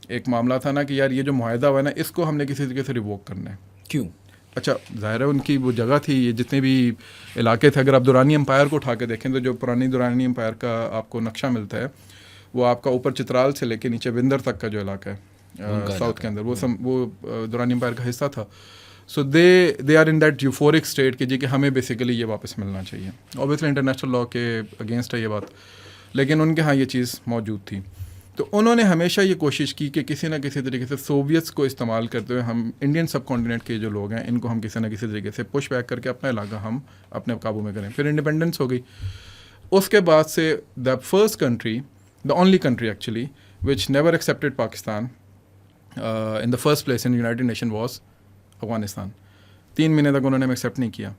ایک معاملہ تھا نا کہ یار یہ جو معاہدہ ہوا ہے نا, اس کو ہم نے کسی طریقے سے ریووک کرنا ہے. کیوں؟ اچھا, ظاہر ہے ان کی وہ جگہ تھی, یہ جتنے بھی علاقے تھے, اگر آپ دورانی امپائر کو اٹھا کے دیکھیں تو جو پرانی دورانی امپائر کا آپ کو نقشہ ملتا ہے وہ آپ کا اوپر چترال سے لے کے نیچے وندر تک کا جو علاقہ ہے ساؤتھ کے اندر وہ دورانی امپائر کا حصہ تھا. So they are in that euphoric state کہ جی کہ ہمیں بیسیکلی یہ واپس ملنا چاہیے. اوبیسلی انٹرنیشنل لاء کے اگینسٹ ہے یہ بات, لیکن ان کے ہاں یہ چیز موجود تھی. تو انہوں نے ہمیشہ یہ کوشش کی کہ کسی نہ کسی طریقے سے سوویتس کو استعمال کرتے ہوئے ہم انڈین سب کانٹیننٹ کے جو لوگ ہیں ان کو ہم کسی نہ کسی طریقے سے پش بیک کر کے اپنا علاقہ ہم اپنے قابو میں کریں. پھر انڈیپینڈنس ہو گئی. اس کے بعد سے the first country, the only country actually which never accepted Pakistan in the first place in United nation was Afghanistan. 3 مہینے تک انہوں نے ہمیں ایکسیپٹ نہیں کیا,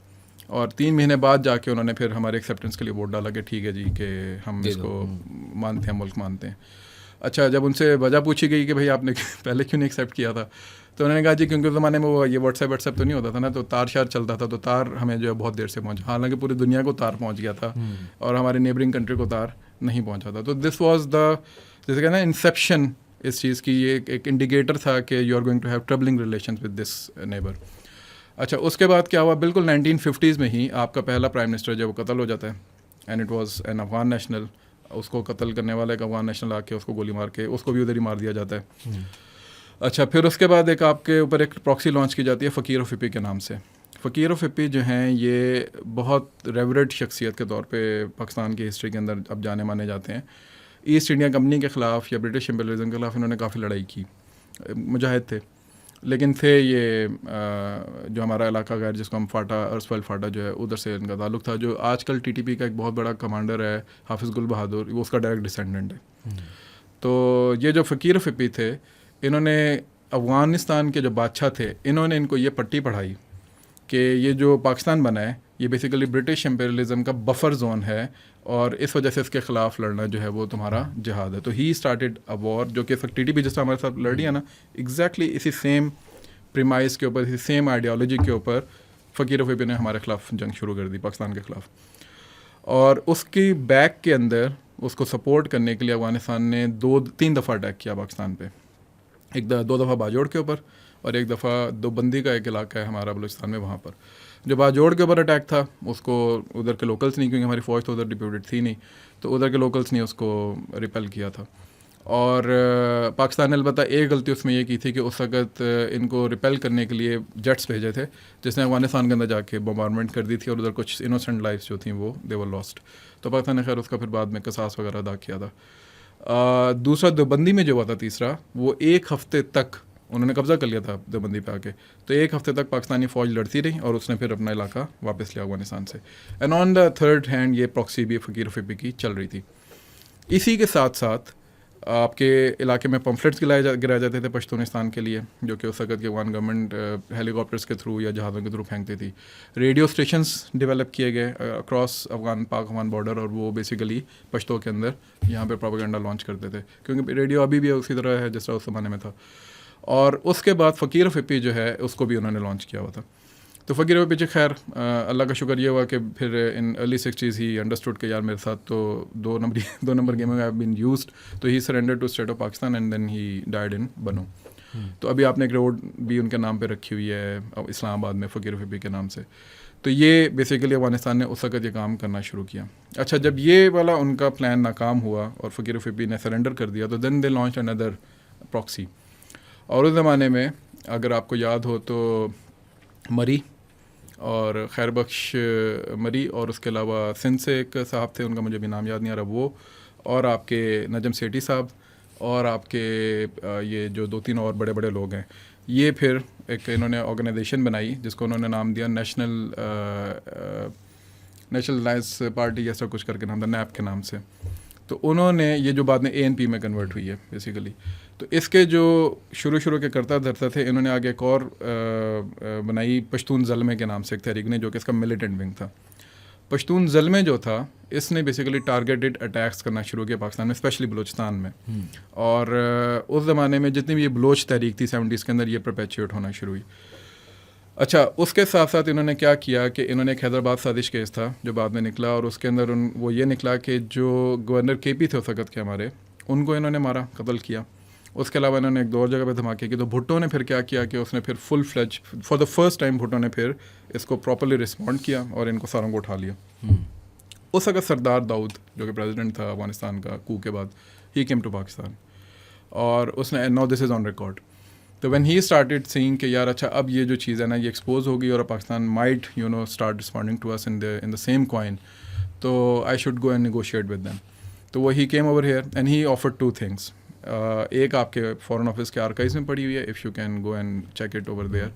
اور 3 مہینے بعد جا کے انہوں نے پھر ہمارے ایکسیپٹنس کے لیے ووٹ ڈالا کہ ٹھیک ہے جی کہ ہم اس کو مانتے ہیں, ملک مانتے ہیں. اچھا, جب ان سے وجہ پوچھی گئی کہ بھائی آپ نے پہلے کیوں نہیں ایکسیپٹ کیا تھا, تو انہوں نے کہا جی کیونکہ اس زمانے میں وہ یہ واٹس ایپ تو نہیں ہوتا تھا نا, تو تار شار چلتا تھا, تو تار ہمیں جو ہے بہت دیر سے پہنچا. حالانکہ پوری دنیا کو تار پہنچ گیا تھا اور ہمارے نیبرنگ کنٹری کو تار نہیں پہنچا تھا. تو دس واز دا, جیسے کہنا انسیپشن اس چیز کی, یہ ایک انڈیکیٹر تھا کہ you are going to have troubling relations with this neighbour. اچھا, اس کے بعد کیا ہوا, بالکل 1950s میں ہی آپ کا پہلا پرائم منسٹر جو وہ قتل ہو جاتا ہے, and it was an Afghan national. اس کو قتل کرنے والا ایک افغان نیشنل آ کے اس کو گولی مار کے اس کو بھی ادھر ہی مار دیا جاتا ہے. اچھا, پھر اس کے بعد ایک آپ کے اوپر ایک پراکسی لانچ کی جاتی ہے فقیر آف ہپی کے نام سے. فقیر آف ہپی جو ہیں یہ بہت ریوریٹ شخصیت کے طور پہ پاکستان کی ہسٹری کے اندر اب جانے مانے جاتے ہیں. ایسٹ انڈیا کمپنی کے خلاف یا برٹش امپیریلزم کے خلاف انہوں نے کافی لڑائی کی, مجاہد تھے, لیکن تھے یہ جو ہمارا علاقہ غیر جس کو ہم فاٹا ارسوائل فاٹا جو ہے ادھر سے ان کا تعلق تھا. جو آج کل ٹی ٹی پی کا ایک بہت بڑا کمانڈر ہے حافظ گل بہادر, وہ اس کا ڈائریکٹ ڈسینڈنٹ ہے. تو یہ جو فقیر فپی تھے, انہوں نے افغانستان کے جو بادشاہ تھے انہوں نے ان کو یہ پٹی پڑھائی کہ یہ جو پاکستان بنا ہے یہ بیسیکلی برٹش امپیریلزم کا بفر زون ہے, اور اس وجہ سے اس کے خلاف لڑنا جو ہے وہ تمہارا جہاد ہے. تو ہی اسٹارٹیڈ اے وار, جو کہ ٹی ٹی پی جس طرح ہمارے ساتھ لڑ رہی ہے نا, ایگزیکٹلی اسی سیم پریمائز کے اوپر, اسی سیم آئیڈیالوجی کے اوپر فقیر فپی نے ہمارے خلاف جنگ شروع کر دی, پاکستان کے خلاف. اور اس کی بیک کے اندر اس کو سپورٹ کرنے کے لیے افغانستان نے 2-3 دفعہ اٹیک کیا پاکستان پہ. 2 دفعہ باجوڑ کے اوپر, اور ایک دفعہ دوبندی کا ایک علاقہ ہے ہمارا بلوچستان میں, وہاں پر. جو باجوڑ کے اوپر اٹیک تھا اس کو ادھر کے لوکلس نہیں, کیونکہ ہماری فوج تو ادھر ڈپیوٹیڈ تھی نہیں, تو ادھر کے لوکلس نے اس کو ریپیل کیا تھا. اور پاکستان نے البتہ ایک غلطی اس میں یہ کی تھی کہ اس وقت ان کو ریپیل کرنے کے لیے جیٹس بھیجے تھے, جس نے افغانستان کے اندر جا کے بمبارمنٹ کر دی تھی, اور ادھر کچھ انوسنٹ لائفس جو تھیں وہ دے ور لاسٹ. تو پاکستان نے خیر اس کا پھر بعد میں قصاص وغیرہ ادا کیا تھا. دوسرا دیوبندی میں جو ہوا تھا تیسرا, وہ 1 ہفتے تک انہوں نے قبضہ کر لیا تھا دیوبندی پہ آ کے. تو 1 ہفتے تک پاکستانی فوج لڑتی رہی, اور اس نے پھر اپنا علاقہ واپس لیا افغانستان سے. And on the third hand یہ پراکسی بھی فقیر فپی کی چل رہی تھی. اسی کے ساتھ ساتھ آپ کے علاقے میں پمفلٹس گرائے جاتے تھے پشتونستان کے لیے, جو کہ اس وقت کی افغان گورنمنٹ ہیلی کاپٹرس کے تھرو یا جہازوں کے تھرو پھینکتی تھی. ریڈیو اسٹیشنس ڈیولپ کیے گئے اکراس پاک افغان بارڈر, اور وہ بیسیکلی پشتوں کے اندر یہاں پہ پروپیگنڈا لانچ کرتے تھے, کیونکہ ریڈیو ابھی بھی اسی طرح ہے جس طرح اس زمانے میں تھا. اور اس کے بعد فقیر فپی جو ہے اس کو بھی انہوں نے لانچ کیا ہوا تھا. تو فقیر فپی پیچھے خیر اللہ کا شکر یہ ہوا کہ پھر in early 60s he understood کہ یار میرے ساتھ تو 2 number gaming have been used, تو he surrender to state of Pakistan and then he died in Bannu. تو ابھی آپ نے ایک روڈ بھی ان کے نام پہ رکھی ہوئی ہے اسلام آباد میں فقیر فپی کے نام سے. تو یہ بیسیکلی افغانستان نے اس وقت یہ کام کرنا شروع کیا. اچھا, جب یہ والا ان کا پلان ناکام ہوا اور فقیر فپی نے سرینڈر کر دیا, تو دین دے لانچ اندر پراکسی. اور اس زمانے میں اگر آپ کو یاد ہو تو مری اور خیر بخش مری, اور اس کے علاوہ سندھ سے ایک صاحب تھے, ان کا مجھے بھی نام یاد نہیں آ رہا, وہ, اور آپ کے نجم سیٹھی صاحب, اور آپ کے یہ جو 2-3 اور بڑے بڑے لوگ ہیں, یہ پھر ایک انہوں نے آرگنائزیشن بنائی جس کو انہوں نے نام دیا نیشنل الائنس پارٹی, ایسا کچھ کر کے نام تھا, نیپ کے نام سے. تو انہوں نے یہ جو بعد میں ANP میں کنورٹ ہوئی ہے بیسیکلی, تو اس کے جو شروع کے کرتا دھرتا تھے, انہوں نے آگے ایک اور بنائی پشتون زلمے کے نام سے ایک تحریک نے, جو کہ اس کا ملیٹنٹ ونگ تھا. پشتون زلمے جو تھا اس نے بیسیکلی ٹارگیٹڈ اٹیکس کرنا شروع کیا پاکستان میں, اسپیشلی بلوچستان میں. اور اس زمانے میں جتنی بھی یہ بلوچ تحریک تھی 70s کے اندر, یہ پرپیچویٹ ہونا شروع ہوئی. اچھا, اس کے ساتھ ساتھ انہوں نے کیا کیا کہ انہوں نے ایک حیدرآباد سازش کیس تھا جو بعد میں نکلا, اور اس کے اندر وہ یہ نکلا کہ جو گورنر KP تھے اس وقت کے ہمارے, ان کو انہوں نے مارا, قتل کیا. اس کے علاوہ انہوں نے ایک 2 اور جگہ پہ دھماکے کی. تو بھٹو نے پھر کیا کیا کہ اس نے پھر full fledged for the first time Bhutto نے پھر اس کو پراپرلی رسپونڈ کیا اور ان کو ساروں کو اٹھا لیا. اس وقت سردار داؤد جو کہ پریزیڈنٹ تھا افغانستان کا کو کے بعد, he came to Pakistan. اور اس نے now this is on record. تو when he started seeing کہ یار اچھا اب یہ جو چیز ہے نا یہ ایکسپوز ہو گئی اور Pakistan might start responding to us in the same coin, تو I should go and negotiate with them. تو وہ he came over here and he offered two things. ایک آپ کے فورن آفس کے آرکائیوز میں پڑی ہوئی ہے, if you can go and check it over there.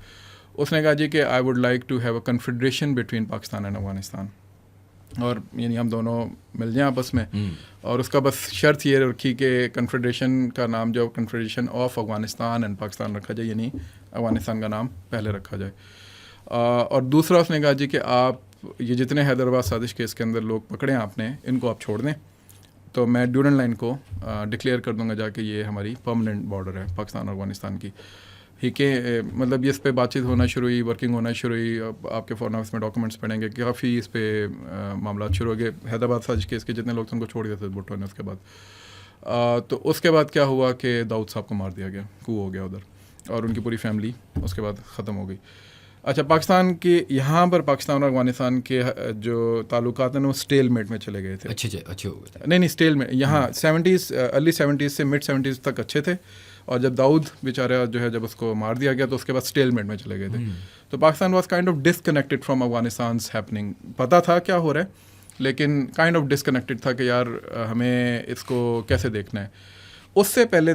اس نے کہا جی کہ I would like to have a confederation between Pakistan and Afghanistan, اور یعنی ہم دونوں مل جائیں آپس میں, اور اس کا بس شرط یہ رکھی کہ کنفیڈریشن کا نام جو confederation of Afghanistan and Pakistan رکھا جائے, یعنی افغانستان کا نام پہلے رکھا جائے. اور دوسرا اس نے کہا جی کہ آپ یہ جتنے حیدرآباد سازش کیس کے اندر لوگ پکڑے ہیں آپ نے, ان کو آپ چھوڑ دیں, تو میں ڈیورنڈ لائن کو ڈکلیئر کر دوں گا جا کے یہ ہماری پرماننٹ بارڈر ہے پاکستان اور افغانستان کی. ہی کہ مطلب یہ اس پہ بات چیت ہونا شروع ہوئی, ورکنگ ہونا شروع ہوئی. آپ کے فورن آفس میں ڈاکومنٹس پڑھیں گے, کافی اس پہ معاملات شروع ہو گئے. حیدرآباد سازش کیس کے جتنے لوگ تھے ان کو چھوڑ دیا تھا بھٹو نے. اس کے بعد تو اس کے بعد کیا ہوا کہ داؤد صاحب کو مار دیا گیا, کو ہو گیا ادھر, اور ان کی پوری فیملی اس کے بعد ختم ہو گئی. اچھا, پاکستان کے یہاں پر پاکستان اور افغانستان کے جو تعلقات ہیں وہ اسٹیل میٹ میں چلے گئے تھے. اچھے ہو گئے. نہیں اسٹیل میٹ یہاں 70s ارلی 70s سے mid 70s تک اچھے تھے, اور جب داؤد بیچارہ جو ہے جب اس کو مار دیا گیا تو اس کے بعد اسٹیل میٹ میں چلے گئے تھے. تو Pakistan was kind of disconnected from Afghanistan's happening. پتہ تھا کیا ہو رہا ہے لیکن کائنڈ آف ڈسکنیکٹڈ تھا کہ یار ہمیں اس کو کیسے دیکھنا ہے. اس سے پہلے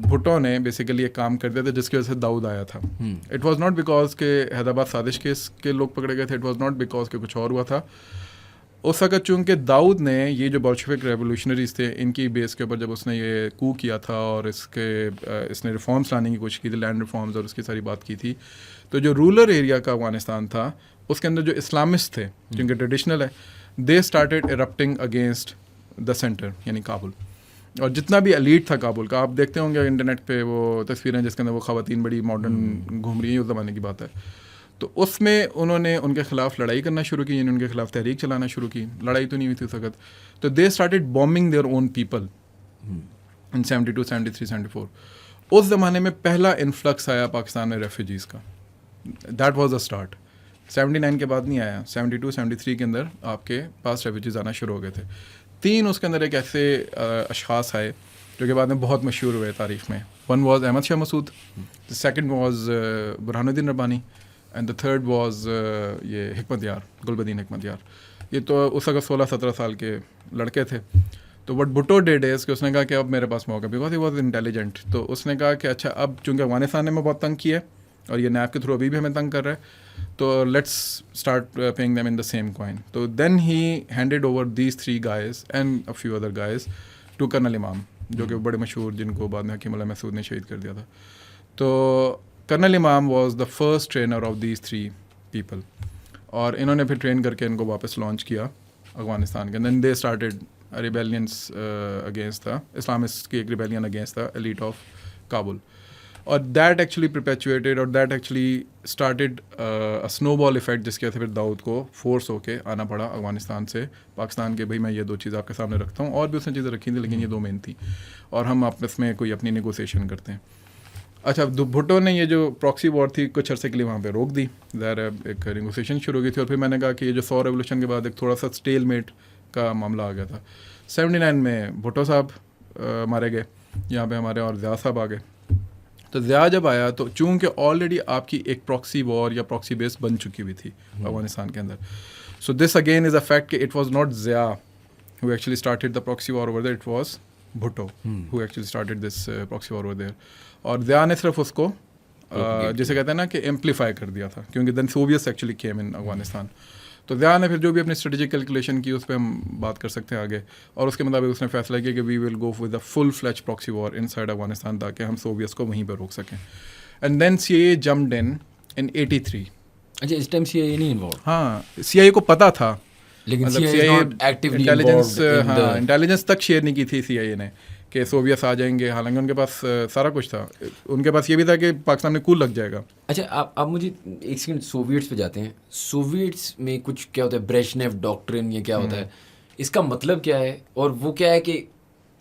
بھٹو نے بیسیکلی ایک کام کر دیا تھا جس کی وجہ سے داؤد آیا تھا. اٹ واز ناٹ بیکاز کہ حیدرآباد سازش کیس کے لوگ پکڑے گئے تھے, اٹ واز ناٹ بیکاز کہ کچھ اور ہوا تھا. اس وقت چونکہ داؤد نے یہ جو بولشوک ریولیوشنریز تھے ان کی بیس کے اوپر جب اس نے یہ کو کیا تھا اور اس نے ریفارمس لانے کی کوشش کی تھی, لینڈ ریفارمز, اور اس کی ساری بات کی تھی, تو جو رولر ایریا کا افغانستان تھا اس کے اندر جو اسلامسٹ تھے کیونکہ ٹریڈیشنل ہے, they started erupting against the centre یعنی کابل. اور جتنا بھی ایلیٹ تھا کابل کا, آپ دیکھتے ہوں گے انٹرنیٹ پہ وہ تصویریں جس کے اندر وہ خواتین بڑی ماڈرن گھوم رہی ہیں, اس زمانے کی بات ہے. تو اس میں انہوں نے ان کے خلاف لڑائی کرنا شروع کی, یعنی ان کے خلاف تحریک چلانا شروع کی. لڑائی تو نہیں ہوئی تھی اس وقت. تو they started bombing their own people in 72, 73, 74. اس زمانے میں پہلا انفلکس آیا پاکستان میں ریفیوجیز کا. That was a start. 79 کے بعد نہیں آیا, 72, 73 کے اندر آپ کے پاس ریفیوجیز آنا شروع ہو گئے تھے. 3 اس کے اندر ایک ایسے اشخاص آئے جو کہ بعد میں بہت مشہور ہوئے تاریخ میں. One was Ahmad Shah Massoud, second was Burhan uddin Rabbani, and the third was یہ حکمت یار, گلبدین حکمت یار. یہ تو اس وقت 16-17 سال کے لڑکے تھے. تو وٹ بھٹو ڈیڈ از کہ اس نے کہا کہ اب میرے پاس موقع, بیکاز ہی واز انٹیلیجنٹ. تو اس نے کہا کہ اچھا اب چونکہ افغانستان نے میں بہت تنگ کیا ہے اور یہ نیب کے تھرو ابھی بھی ہمیں تنگ کر رہا ہے, تو let's start paying them in the same coin. تو then he handed over these 3 guys and a few other guys to colonel Imam, جو کہ بڑے مشہور, جن کو بعد میں حکیم اللہ محسود نے شہید کر دیا تھا. تو کرنل امام was the first trainer of these 3 people, اور انہوں نے پھر ٹرین کر کے ان کو واپس لانچ کیا افغانستان کے. Then they started rebellions against the Islamist کی ایک rebellion against the elite of Kabul. اور دیٹ ایکچولی پرپیچویٹیڈ, اور دیٹ ایکچولی اسٹارٹیڈ سنو بال افیکٹ, جس کی وجہ سے پھر داؤد کو فورس ہو کے آنا پڑا افغانستان سے پاکستان کے. بھائی میں یہ 2 چیزیں آپ کے سامنے رکھتا ہوں, اور بھی اس نے چیزیں رکھی تھیں لیکن یہ 2 مین تھیں, اور ہم آپس میں کوئی اپنی نیگوسیشن کرتے ہیں. اچھا, بھٹو نے یہ جو پراکسی وار تھی کچھ عرصے کے لیے وہاں پہ روک دی. ظاہر ہے ایک نیگوسیشن شروع ہو گئی تھی, اور پھر میں نے کہا کہ یہ جو 100 ریولوشن کے بعد ایک تھوڑا سا اسٹیل میٹ کا معاملہ آ گیا تھا. 79 میں بھٹو صاحب مارے گئے یہاں پہ ہمارے, اور ضیاء صاحب آ گئے. تو ضیاء جب آیا تو چونکہ آلریڈی آپ کی ایک پراکسی وار یا پراکسی بیس بن چکی ہوئی تھی افغانستان کے اندر. So this again is a fact کہ it was not Zia who actually started the proxy war over there, it was Bhutto who actually started this proxy war over there. اور ضیاء نے صرف اس کو جسے کہتے ہیں نا کہ ایمپلیفائی کر دیا تھا, کیونکہ then Soviets actually came in Afghanistan. تو ضیاء نے پھر جو بھی اپنی اسٹریٹجک کیلکولیشن کی اس پہ ہم بات کر سکتے ہیں آگے, اور اس کے مطابق اس نے فیصلہ کیا کہ we will go with a full fledged proxy war inside Afghanistan, تاکہ ہم سوویتس کو وہیں پہ روک سکیں. And then CIA jumped in 83. اچھا, اس ٹائم CIA نہیں انوالو؟ ہاں, CIA کو پتہ تھا, لیکن انٹیلیجنس تک شیئر نہیں کی تھی CIA نے کہ سوویتس آ جائیں گے, حالانکہ ان کے پاس سارا کچھ تھا. ان کے پاس یہ بھی تھا کہ پاکستان میں کول لگ جائے گا. اچھا, آپ مجھے ایک سیکنڈ سوویٹس پہ جاتے ہیں. سوویٹس میں کچھ کیا ہوتا ہے, بریشنیف ڈاکٹرن, یہ کیا ہوتا ہے, اس کا مطلب کیا ہے, اور وہ کیا ہے کہ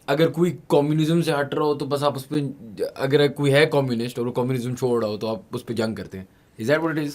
اگر کوئی کمیونزم سے ہٹ رہا ہو تو بس آپ اس پہ, اگر کوئی ہے کمیونسٹ اور وہ کمیونزم چھوڑ رہا ہو تو آپ اس پہ جنگ کرتے ہیں, Is that what it is?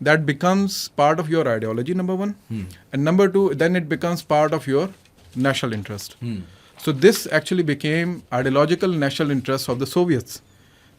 that becomes part of your ideology, number one, and number two, then it becomes part of your national interest. So this actually became ideological national interest of the Soviets.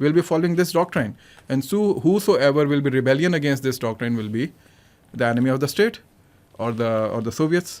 we'll be following this doctrine. And so whosoever will be rebellion against this doctrine will be the enemy of the state or the Soviets.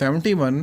71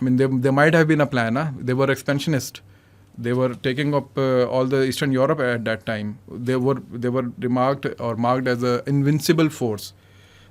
I mean, there might have been a plan. They were expansionist. They were taking up all the Eastern Europe at that time. They were marked as a invincible force.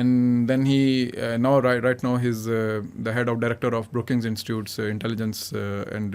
And then he right now he's the head of director of Brookings Institute's intelligence and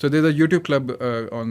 So there's a YouTube club on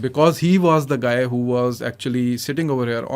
because he was the guy who was actually sitting over here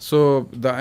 So the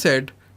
said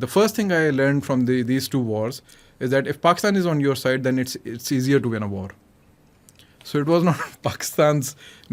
the first thing I learned from these 2 wars is that if Pakistan is on your side then it's easier to win a war. So it was not Pakistan's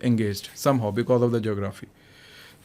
engaged somehow because of the geography.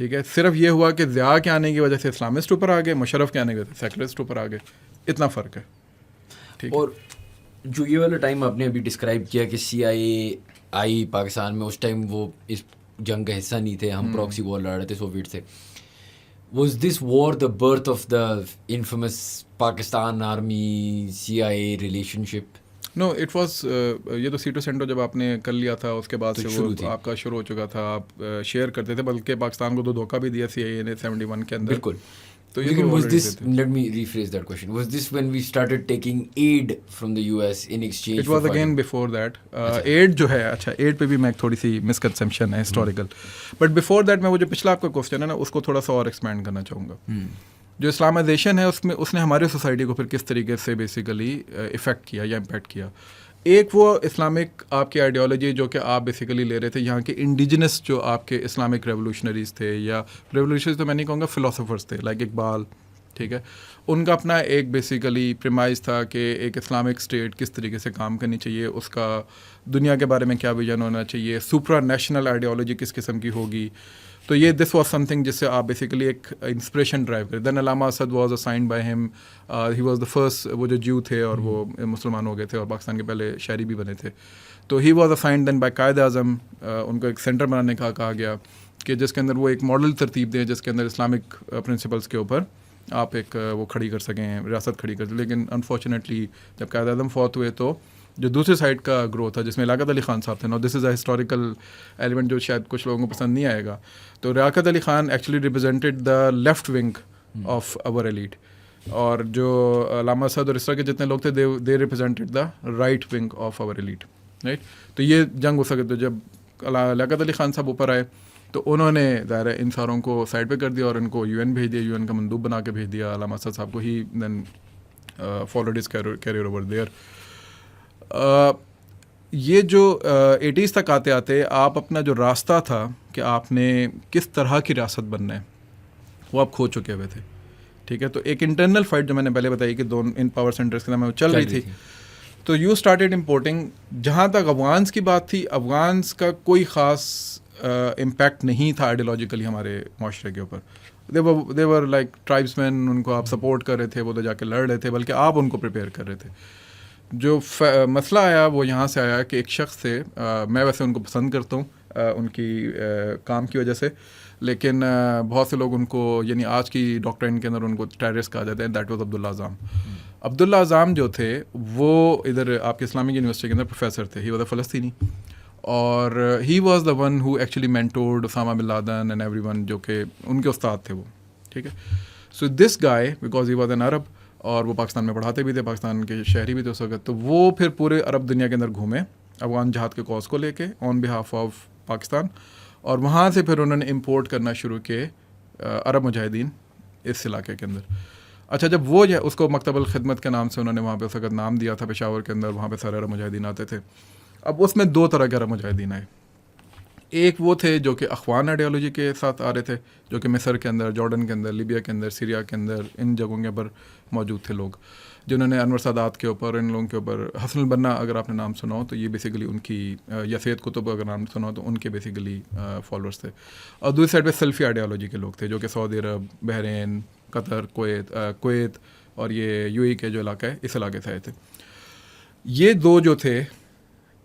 ٹھیک ہے. صرف یہ ہوا کہ ضیاء کے آنے کی وجہ سے اسلامسٹ اوپر آ گئے, مشرف کے آنے کی وجہ سے سیکولرسٹ اوپر آ گئے, اتنا فرق ہے. ٹھیک ہے. اور جو یہ والا ٹائم آپ نے ابھی ڈسکرائب کیا کہ CIA آئی پاکستان میں, اس ٹائم وہ اس جنگ کا حصہ نہیں تھے, ہم پراکسی وار لڑ رہے تھے سوویٹ سے. Was this where the birth of the infamous Pakistan army CIA relationship? No it was یہ تو سیٹو سینٹو جب آپ نے کر لیا تھا اس کے بعد سے وہ آپ کا شروع ہو چکا تھا, آپ شیئر کرتے تھے, بلکہ پاکستان کو تو دھوکہ بھی دیا CIA نے 71 کے اندر. بالکل. تو لیکن was this, let me rephrase that question, was this when we started taking aid from the US in exchange? It was again before that. Aid جو ہے, اچھا aid پہ بھی میں تھوڑی سی مسکنسیپشن ہے ہسٹوریکل, بٹ بفور دیٹ میں وہ جو پچھلا آپ کا کوسچن ہے نا اس کو تھوڑا سا اور ایکسپینڈ کرنا چاہوں گا. جو اسلامائزیشن ہے اس نے ہمارے سوسائٹی کو پھر کس طریقے سے بیسیکلی افیکٹ کیا یا امپیکٹ کیا. ایک وہ اسلامک آپ کی آئیڈیالوجی جو کہ آپ بیسیکلی لے رہے تھے یہاں کے انڈیجنس جو آپ کے اسلامک ریولیوشنریز تھے, یا ریولیوشنریز تو میں نہیں کہوں گا, فلاسفرز تھے لائک اقبال, ٹھیک ہے, ان کا اپنا ایک بیسیکلی پریمائز تھا کہ ایک اسلامک اسٹیٹ کس طریقے سے کام کرنی چاہیے, اس کا دنیا کے بارے میں کیا ویژن ہونا چاہیے, سپرا نیشنل آئیڈیالوجی کس قسم کی ہوگی. تو یہ دس واز سم تھنگ جس سے آپ بیسیکلی ایک انسپریشن ڈرائیو کریں. دین علامہ Asad was assigned by him, he was the first, وہ جو جیو تھے اور وہ مسلمان ہو گئے تھے اور پاکستان کے پہلے شاعری بھی بنے تھے, تو he was assigned then by Quaid Azam. ان کو ایک سینٹر بنانے کا کہا گیا کہ جس کے اندر وہ ایک ماڈل ترتیب دیں جس کے اندر اسلامک پرنسپلس کے اوپر آپ ایک وہ کھڑی کر سکیں, ریاست کھڑی کر سکیں. لیکن انفارچونیٹلی جب قائد اعظم فوت ہوئے تو جو دوسری سائڈ کا گروتھ تھا جس میں لیاقت علی خان صاحب تھے, نو دس از اے ہسٹوریکل ایلیمنٹ جو شاید کچھ لوگوں کو پسند نہیں آئے گا, تو Liaquat Ali Khan actually represented the left wing of our elite, اور جو علامہ اسد اور اس طرح کے جتنے لوگ تھے they represented the right wing of our elite, right. تو یہ جنگ ہو سکے, تو جب لیاقت علی خان صاحب اوپر آئے تو انہوں نے ظاہر ہے ان ساروں کو سائڈ پہ کر دیا اور ان کو UN بھیج دیا, UN کا مندوب بنا کے بھیج دیا علامہ اسد صاحب کو. He then followed his career over there. یہ جو 80s تک آتے آتے آپ اپنا جو راستہ تھا کہ آپ نے کس طرح کی ریاست بننا ہے وہ آپ کھو چکے ہوئے تھے, ٹھیک ہے. تو ایک انٹرنل فائٹ جو میں نے پہلے بتائی کہ دونوں ان پاور سینٹرز کے نام چل رہی تھی, تو یو اسٹارٹیڈ امپورٹنگ. جہاں تک افغانس کی بات تھی, افغانس کا کوئی خاص امپیکٹ نہیں تھا آئیڈیالوجیکلی ہمارے معاشرے کے اوپر. دے ور لائک ٹرائبس مین, ان کو آپ سپورٹ کر رہے تھے, وہ تو جا کے لڑ رہے تھے, بلکہ آپ ان کو پریپیئر کر رہے تھے. جو مسئلہ آیا وہ یہاں سے آیا کہ ایک شخص سے, میں ویسے ان کو پسند کرتا ہوں ان کی کام کی وجہ سے, لیکن بہت سے لوگ ان کو یعنی آج کی ڈاکٹرین کے اندر ان کو ٹیررسٹ کہا جاتا ہے. دیٹ واز عبداللہ اعظم. عبداللہ اعظم جو تھے وہ ادھر آپ کے اسلامک یونیورسٹی کے اندر پروفیسر تھے. ہی واز اے فلسطینی, اور he was the one who actually mentored Osama bin Laden and every one, جو کہ ان کے استاد تھے وہ, ٹھیک ہے. So this guy because he was an Arab, اور وہ پاکستان میں پڑھاتے بھی تھے, پاکستان کے شہری بھی تھے اس وقت, تو وہ پھر پورے عرب دنیا کے اندر گھومے افغان جہاد کے کاز کو لے کے آن بہاف آف پاکستان, اور وہاں سے پھر انہوں نے امپورٹ کرنا شروع کیے عرب مجاہدین اس علاقے کے اندر. اچھا, جب وہ اس کو مکتب الخدمت کے نام سے انہوں نے وہاں پہ اس وقت نام دیا تھا پشاور کے اندر, وہاں پہ سارے عرب مجاہدین آتے تھے. اب اس میں دو طرح کے عرب مجاہدین آئے. ایک وہ تھے جو کہ اخوان آئیڈیالوجی کے ساتھ آ رہے تھے, جو کہ مصر کے اندر, جارڈن کے اندر, لیبیا کے اندر, سیریا کے اندر, ان جگہوں کے پر موجود تھے لوگ, جنہوں نے انور سادات کے اوپر, ان لوگوں کے اوپر, حسن البنا اگر آپ نے نام سنا ہو تو یہ بیسیکلی ان کی, یا سید قطب اگر نام سنا ہو تو ان کے بیسیکلی فالوورس تھے. اور دوسری سائڈ پہ سلفی آئیڈیالوجی کے لوگ تھے جو کہ سعودی عرب, بحرین, قطر, کویت اور یہ UAE کے جو علاقہ ہے اس علاقے سے آئے تھے. یہ دو جو تھے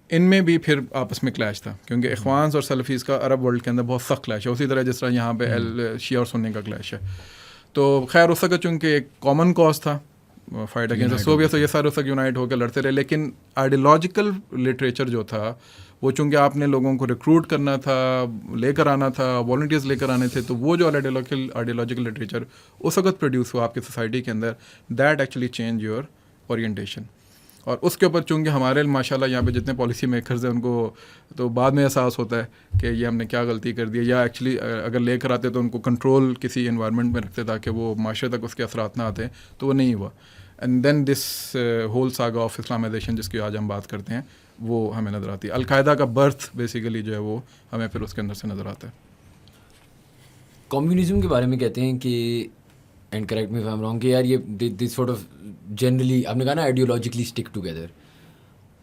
ان میں بھی پھر آپس میں کلیش تھا, کیونکہ اخوانس اور سلفیز کا عرب ورلڈ کے اندر بہت سخت کلیش ہے, اسی طرح جس طرح یہاں پہ شیعہ اور سنی کا کلیش ہے. تو خیر اس وقت چونکہ ایک کامن کاز تھا فائٹ اگینسٹ سوویت, تو یہ سارے اس وقت یونائٹ ہو کے لڑتے رہے. لیکن آئیڈیالوجیکل لٹریچر جو تھا وہ چونکہ آپ نے لوگوں کو ریکروٹ کرنا تھا, لے کر آنا تھا, والنٹیئرز لے کر آنے تھے, تو وہ جو آئیڈیالوجیکل لٹریچر اس وقت پروڈیوس ہوا آپ کی سوسائٹی کے اندر, that actually change your orientation. اور اس کے اوپر چونکہ ہمارے ماشاء اللہ یہاں پہ جتنے پالیسی میکرز ہیں ان کو تو بعد میں احساس ہوتا ہے کہ یہ ہم نے کیا غلطی کر دی, یا ایکچولی اگر لے کر آتے تو ان کو کنٹرول کسی انوائرمنٹ میں رکھتے تاکہ وہ معاشرے تک اس کے اثرات نہ آتے, تو وہ نہیں ہوا. And then this whole saga of Islamization جس کی آج ہم بات کرتے ہیں وہ ہمیں نظر آتی ہے. القاعدہ کا برتھ بیسیکلی جو ہے وہ ہمیں پھر اس کے اندر سے نظر آتا ہے. کمیونزم کے بارے میں کہتے ہیں کہ, and correct me if I am wrong, کہ یار یہ دس سارٹ آف جنرلی آپ نے کہا نا آئیڈیالوجیکلی اسٹک ٹوگیدر.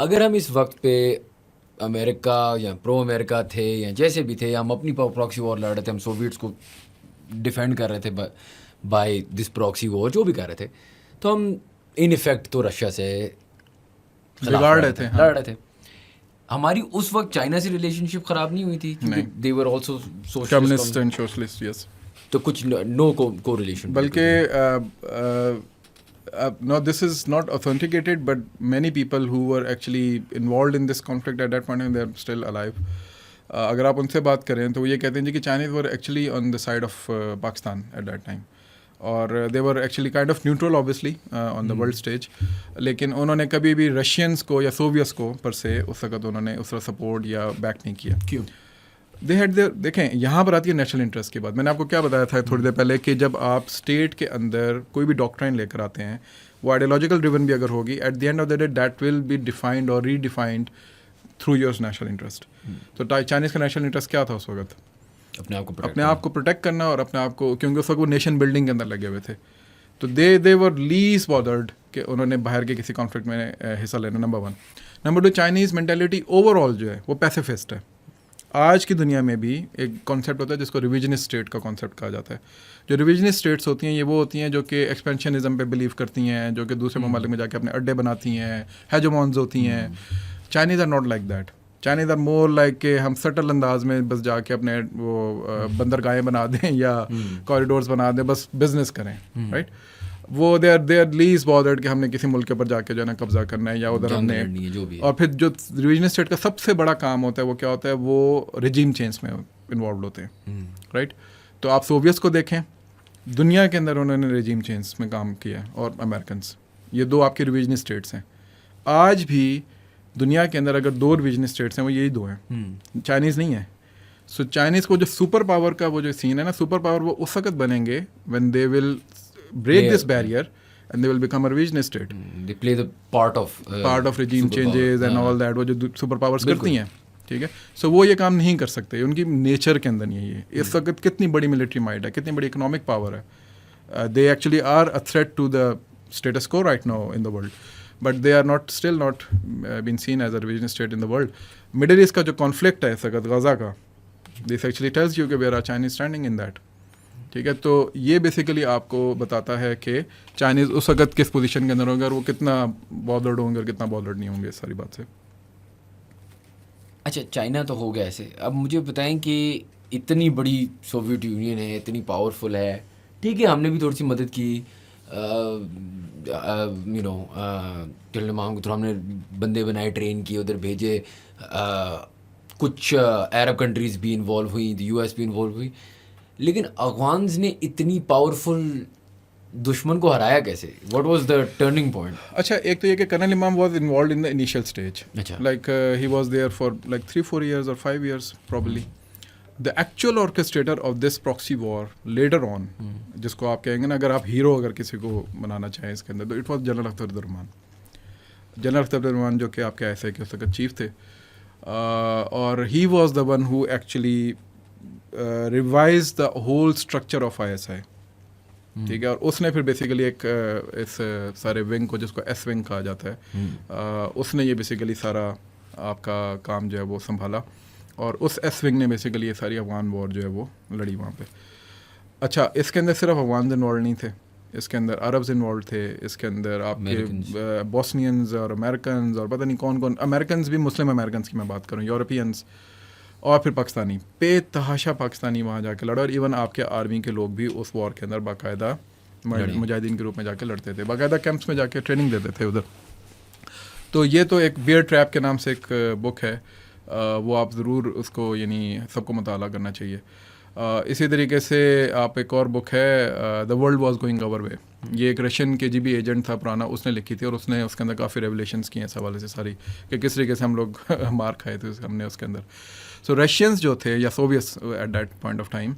اگر ہم اس وقت پہ امریکہ یا پرو امریکہ تھے یا جیسے بھی تھے, یا ہم اپنی پراکسی وار لڑ رہے تھے, ہم سوویٹس کو ڈیفینڈ کر رہے تھے بائی دس پراکسی وار, جو بھی کر رہے تھے, تو ہم ان افیکٹ تو رشیا سے لڑ رہے تھے. ہماری اس وقت چائنا سے ریلیشن شپ خراب نہیں ہوئی تھی کیونکہ they were also communist and socialist, yes. تو کچھ نو کو ریلیشن, بلکہ no, this is not authenticated, but many people who were actually involved in this conflict at that point, and they are still alive. اگر آپ ان سے بات کریں تو وہ یہ کہتے ہیں جی کہ Chinese were actually on the side of Pakistan at that time. اور they were actually kind of neutral obviously on the world stage. لیکن انہوں نے کبھی بھی رشینس کو یا سوویتس کو پر سے اس وقت انہوں نے اس طرح سپورٹ یا بیک نہیں کیا. کیوں؟ دے ہیڈ دیکھیں یہاں پر آتی ہے نیشنل انٹرسٹ کی بات. میں نے آپ کو کیا بتایا تھا تھوڑی دیر پہلے کہ جب آپ اسٹیٹ کے اندر کوئی بھی ڈاکٹرائن لے کر آتے ہیں, وہ آئیڈیالوجیکل ڈریون بھی اگر ہوگی, at the end of the day that will be defined or redefined through your national interest. تو چائنیز کا نیشنل انٹرسٹ کیا تھا اس وقت؟ اپنے آپ کو پروٹیکٹ کرنا, اور اپنے آپ کو, کیونکہ اس وقت وہ نیشن بلڈنگ کے اندر لگے ہوئے تھے. تو دے ور لیسٹ بادرڈ کہ انہوں نے باہر کے کسی کانفلکٹ میں حصہ لینا, number 1. Number 2, Chinese mentality over all جو ہے وہ پیسیفسٹ ہے. آج کی دنیا میں بھی ایک کانسیپٹ ہوتا ہے جس کو ریویژنسٹ اسٹیٹ کا کانسیپٹ کہا جاتا ہے. جو ریویژنسٹ اسٹیٹس ہوتی ہیں یہ وہ ہوتی ہیں جو کہ ایکسپینشنزم پہ بلیو کرتی ہیں, جو کہ دوسرے ممالک میں جا کے اپنے اڈے بناتی ہیں, ہیجومونز ہوتی ہیں. Chinese are not like that. Chinese are more like کہ ہم سٹل انداز میں بس جا کے اپنے وہ بندرگاہیں بنا دیں یا کوریڈورز بنا دیں, بس بزنس کریں, رائٹ. وہ دے آر لیسٹ بادرڈ کہ ہم نے کسی ملک کے اوپر جا کے جو ہے نا قبضہ کرنا ہے یا ادھر ہم نے. اور پھر جو ریجنل اسٹیٹ کا سب سے بڑا کام ہوتا ہے وہ کیا ہوتا ہے, وہ رجیم چینج میں انوالوڈ ہوتے ہیں, رائٹ. تو آپ سوویتس کو دیکھیں, دنیا کے اندر انہوں نے رجیم چینج میں کام کیا ہے, اور امریکنس, یہ 2 آپ کے ریویژنل اسٹیٹس ہیں. آج بھی دنیا کے اندر اگر 2 ریویژنل اسٹیٹس ہیں وہ یہی 2 ہیں, چائنیز نہیں ہے. سو چائنیز کو جو سپر پاور کا وہ جو سین ہے نا, سپر پاور وہ اس وقت بنیں گے when they will break this barrier and they will become a regional state. They play the part of regime changes and all that, وہ جو سپر پاورز کرتی ہیں, ٹھیک ہے. سو وہ یہ کام نہیں کر سکتے, ان کی نیچر کے اندر نہیں ہے. اس وقت کتنی بڑی ملٹری مائٹ ہے, کتنی بڑی اکنامک پاور ہے. They actually are a threat to the status quo right now in the world, but they are still not been seen as a regional state in the world. Middle East کا جو conflict ہے اس وقت غزہ کا, this actually tells you کہ where are Chinese standing in that. ٹھیک ہے. تو یہ بیسیکلی آپ کو بتاتا ہے کہ چائنیز اس وقت کس پوزیشن کے اندر ہوں گے, اور وہ کتنا بادرڈ ہوں گے اور کتنا بادرڈ نہیں ہوں گے اس ساری بات سے. اچھا, چائنا تو ہو گیا ایسے. اب مجھے بتائیں کہ اتنی بڑی سوویت یونین ہے, اتنی پاورفل ہے, ٹھیک ہے, ہم نے بھی تھوڑی سی مدد کی, چلنے مانگ تو ہم نے بندے بنائے, ٹرین کیے, ادھر بھیجے, کچھ عرب کنٹریز بھی انوالو ہوئی, یو ایس بھی انوالو ہوئی. لیکن افغانز نے اتنی پاورفل دشمن کو ہرایا کیسے؟ What was the turning point? اچھا, ایک تو یہ کہ کرنل امام was involved in the initial stage, like he was there for like 3-4 years or 5 years probably. The actual orchestrator of this proxy war later on, جس کو آپ کہیں گے نا اگر آپ ہیرو اگر کسی کو بنانا چاہیں اس کے اندر, تو it was General Akhtar Abdul Rahman. General Akhtar Abdul Rahman جو کہ آپ کے ایسے کہ اس وقت چیف تھے, اور he was the one who actually revise the whole structure of ISI, ٹھیک ہے. اور اس نے پھر بیسیکلی ایک اس سارے ونگ کو, جس کو ایس ونگ کہا جاتا ہے, اس نے یہ بیسیکلی سارا آپ کا کام جو ہے وہ سنبھالا, اور اس ایس ونگ نے بیسیکلی یہ ساری افغان وار جو ہے وہ لڑی وہاں پہ. اچھا, اس کے اندر صرف افغانز انوالو نہیں تھے, اس کے اندر عربز انوالو تھے, اس کے اندر آپ کے بوسنینز اور امیریکنز اور پتہ نہیں کون کون, امیریکنز بھی, مسلم امیریکنز کی میں بات کروں, یورپینز, اور پھر پاکستانی, بے تحاشا پاکستانی وہاں جا کے لڑا. اور ایون آپ کے آرمی کے لوگ بھی اس وار کے اندر باقاعدہ مجاہدین کے روپ میں جا کے لڑتے تھے, باقاعدہ کیمپس میں جا کے ٹریننگ دیتے تھے ادھر. تو یہ تو ایک بیئر ٹریپ کے نام سے ایک بک ہے, وہ آپ ضرور اس کو یعنی سب کو مطالعہ کرنا چاہیے. اسی طریقے سے آپ ایک اور بک ہے the world was going our way, یہ ایک رشین KGB ایجنٹ تھا پرانا, اس نے لکھی تھی, اور اس نے اس کے اندر کافی ریولیشنس کی ہیں اس حوالے سے ساری, کہ کس طریقے سے ہم لوگ مار کھائے تھے ہم نے اس کے اندر. سو رشینس جو تھے یا Soviets at that point of time,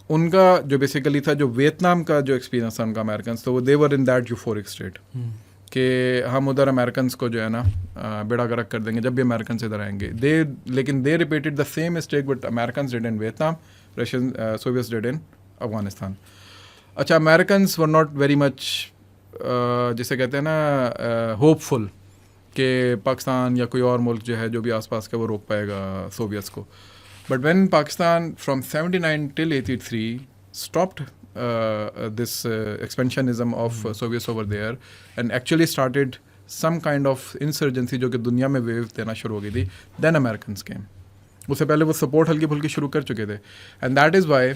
ان کا جو بیسیکلی تھا, جو ویتنام کا جو ایکسپیرینس تھا ان کا امیریکنس, تو وہ they were in that euphoric state کہ ہم ادھر امیریکنس کو جو ہے نا بیڑا گرک کر دیں گے جب بھی امیریکنس ادھر آئیں گے. لیکن they repeated the same mistake but Americans did in Vietnam, Russian Soviets did in Afghanistan. اچھا, Americans were not very much جسے کہتے ہیں نا ہوپ فل کہ پاکستان یا کوئی اور ملک جو ہے جو بھی آس پاس کا وہ روک پائے گا سوویتس کو. But when Pakistan from 79 till 83 stopped this expansionism of Soviets over there and actually started some kind of insurgency جو کہ دنیا میں ویو دینا شروع ہو گئی تھی, then Americans came. اس سے پہلے وہ سپورٹ ہلکی پھلکی شروع کر چکے تھے. اینڈ دیٹ از وائی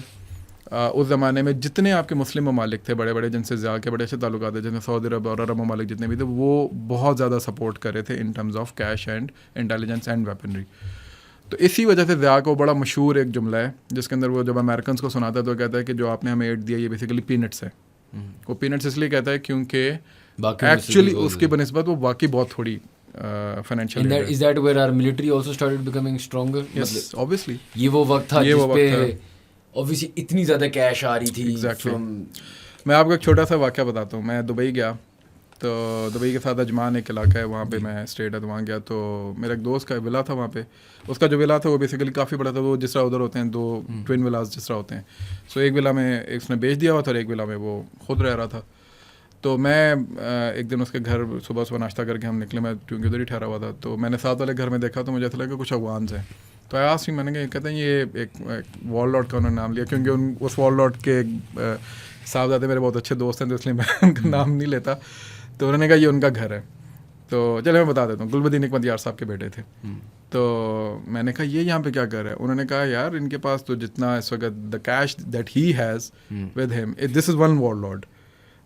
اس زمانے میں جتنے آپ کے مسلم ممالک تھے بڑے بڑے جن سے ضیاء کے بڑے اچھے تعلقات تھے, جن سعودی عرب اور عرب ممالک جتنے بھی تھے, وہ بہت زیادہ سپورٹ کر رہے تھے in terms of cash and intelligence and weaponry. تو اسی وجہ سے ضیاء کو بڑا مشہور ایک جملہ ہے جس کے اندر وہ جب امریکنس کو سناتا ہے تو کہتا ہے کہ جو آپ نے ہمیں ایڈ دیا یہ بیسیکلی پینٹس ہے. وہ پینٹس اس لیے کہتا ہے کیونکہ ایکچولی اس کی بنسبت وہ باقی بہت تھوڑی financial. Is that where our military also started becoming stronger? Yes, obviously. یہ وہ وقت تھا جس پہ obviously اتنی زیادہ کیش آ رہی تھی. میں آپ کو ایک چھوٹا سا واقعہ بتاتا ہوں. میں دبئی گیا تو دبئی کے ساتھ اجمان ایک علاقہ ہے وہاں پہ میں اسٹیٹ ہے تو وہاں گیا تو میرا ایک دوست کا ولا تھا وہاں پہ. اس کا جو ولا تھا وہ بیسیکلی کافی بڑا تھا. وہ جس طرح ادھر ہوتے ہیں 2 ٹوین ولاز جس طرح ہوتے ہیں, سو ایک ولا میں اس نے بیچ دیا ہوا تھا اور ایک ولا میں وہ خود رہ رہا تھا. تو میں ایک دن اس کے گھر صبح ناشتہ کر کے ہم نکلے, میں کیونکہ ادھر ہی ٹھہرا ہوا تھا, تو میں نے ساتھ والے گھر میں دیکھا تو مجھے ایسا لگا کہ کچھ افغانز ہیں. تو آس میں نے کہا کہتے ہیں یہ ایک وال لاٹ کا انہوں نے نام لیا کیونکہ اس وال لاٹ کے صاحبزادے میرے بہت اچھے دوست ہیں تو اس لیے میں ان کا نام نہیں لیتا. تو انہوں نے کہا یہ ان کا گھر ہے. تو چلے میں بتا دیتا ہوں, گلبدین حکمت یار صاحب کے بیٹے تھے. تو میں نے کہا یہ یہاں پہ کیا گھر ہے؟ انہوں نے کہا یار ان کے پاس تو جتنا اس وقت the cash that he has with ہم دس از ون وال لاٹ.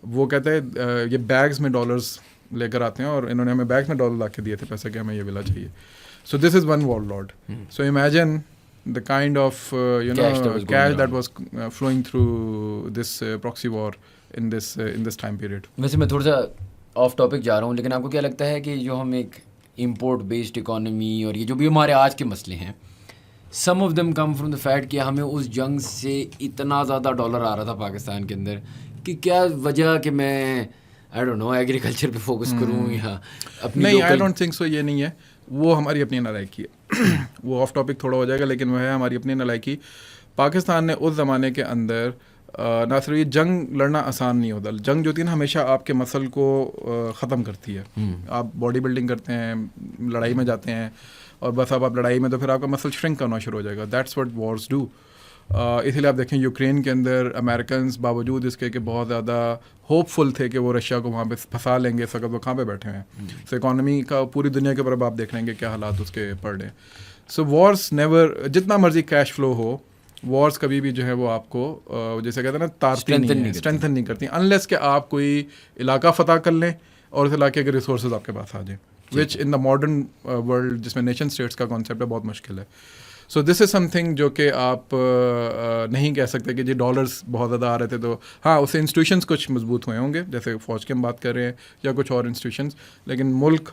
وہ کہتے ہیں یہ بیگز میں ڈالرز لے کر آتے ہیں اور انہوں نے ہمیں بیگز میں ڈالر لا کے دیے تھے پیسے کہ ہمیں یہ ولا چاہیے. سو دس is one whole lot. So imagine the kind of cash that was flowing through this proxy war in this time period. ویسے میں تھوڑا سا آف ٹاپک جا رہا ہوں, لیکن آپ کو کیا لگتا ہے کہ جو ہم ایک امپورٹ بیسڈ اکانومی اور یہ جو بھی ہمارے آج کے مسئلے ہیں, some of them come from the fact کہ ہمیں اس جنگ سے اتنا زیادہ ڈالر آ رہا تھا پاکستان کے اندر کہ کیا وجہ کہ میں آئی ڈونٹ نو ایگریکلچر پہ فوکس کروں یا اپنی. نہیں, آئی ڈونٹ تھنک سو. یہ نہیں ہے, وہ ہماری اپنی نالائکی ہے. وہ آف ٹاپک تھوڑا ہو جائے گا لیکن وہ ہے ہماری اپنی نالائکی. پاکستان نے اس زمانے کے اندر نہ صرف یہ جنگ لڑنا آسان نہیں ہوتا. جنگ جو ہوتی ہے نا ہمیشہ آپ کے مسل کو ختم کرتی ہے. آپ باڈی بلڈنگ کرتے ہیں, لڑائی میں جاتے ہیں اور بس اب آپ لڑائی میں تو پھر آپ کا مسل شرنک کرنا شروع ہو جائے گا. That's what wars do. اسی لیے آپ دیکھیں یوکرین کے اندر امریکنز باوجود اس کے کہ بہت زیادہ ہوپ فل تھے کہ وہ رشیا کو وہاں پہ پھنسا لیں گے, اس وقت وہ کہاں پہ بیٹھے ہیں. سو اکانومی کا پوری دنیا کے اوپر آپ دیکھ لیں گے کیا حالات اس کے پڑ رہے ہیں. سو وارس نیور, جتنا مرضی کیش فلو ہو, وارس کبھی بھی جو ہے وہ آپ کو جیسے کہتے ہیں نا تارتی نہیں, اسٹرینتھن نہیں کرتی انلیس کہ آپ کوئی علاقہ فتح کر لیں اور اس علاقے کے ریسورسز آپ کے پاس آ جائیں, وچ ان دا ماڈرن ورلڈ جس میں نیشن اسٹیٹس کا کانسیپٹ ہے بہت مشکل ہے. So this is some thing جو کہ آپ نہیں کہہ سکتے کہ جی ڈالرز بہت زیادہ آ رہے تھے تو ہاں اس سے انسٹیٹیوشنس کچھ مضبوط ہوئے ہوں گے جیسے فوج کی ہم بات کر رہے ہیں یا کچھ اور انسٹیٹیوشنس, لیکن ملک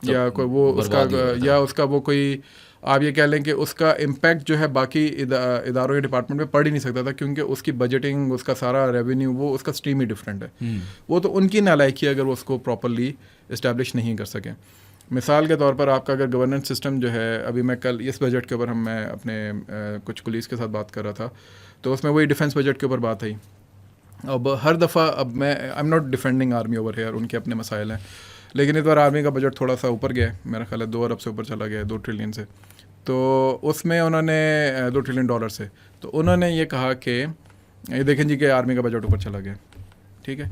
یا کوئی وہ اس کا یا اس کا وہ کوئی آپ یہ کہہ لیں کہ اس کا امپیکٹ جو ہے باقی اداروں یا ڈپارٹمنٹ میں پڑ ہی نہیں سکتا تھا کیونکہ اس کی بجٹنگ, اس کا سارا ریونیو, وہ اس کا اسٹریم ہی ڈفرینٹ ہے. وہ تو ان کی نالائکی اگر وہ اس کو پراپرلی اسٹیبلش نہیں کر سکیں. مثال کے طور پر آپ کا اگر گورننس سسٹم جو ہے, ابھی میں کل اس بجٹ کے اوپر میں اپنے کچھ کولیگس کے ساتھ بات کر رہا تھا تو اس میں وہی ڈیفینس بجٹ کے اوپر بات آئی. اب ہر دفعہ اب میں I'm not defending army over here, ان کے اپنے مسائل ہیں, لیکن اس بار آرمی کا بجٹ تھوڑا سا اوپر گیا, میرا خیال ہے 2 ارب سے اوپر چلا گیا, 2 ٹریلین سے. تو اس میں انہوں نے $2 ٹریلین سے, تو انہوں نے یہ کہا کہ یہ دیکھیں جی کہ آرمی کا بجٹ اوپر چلا گیا, ٹھیک ہے.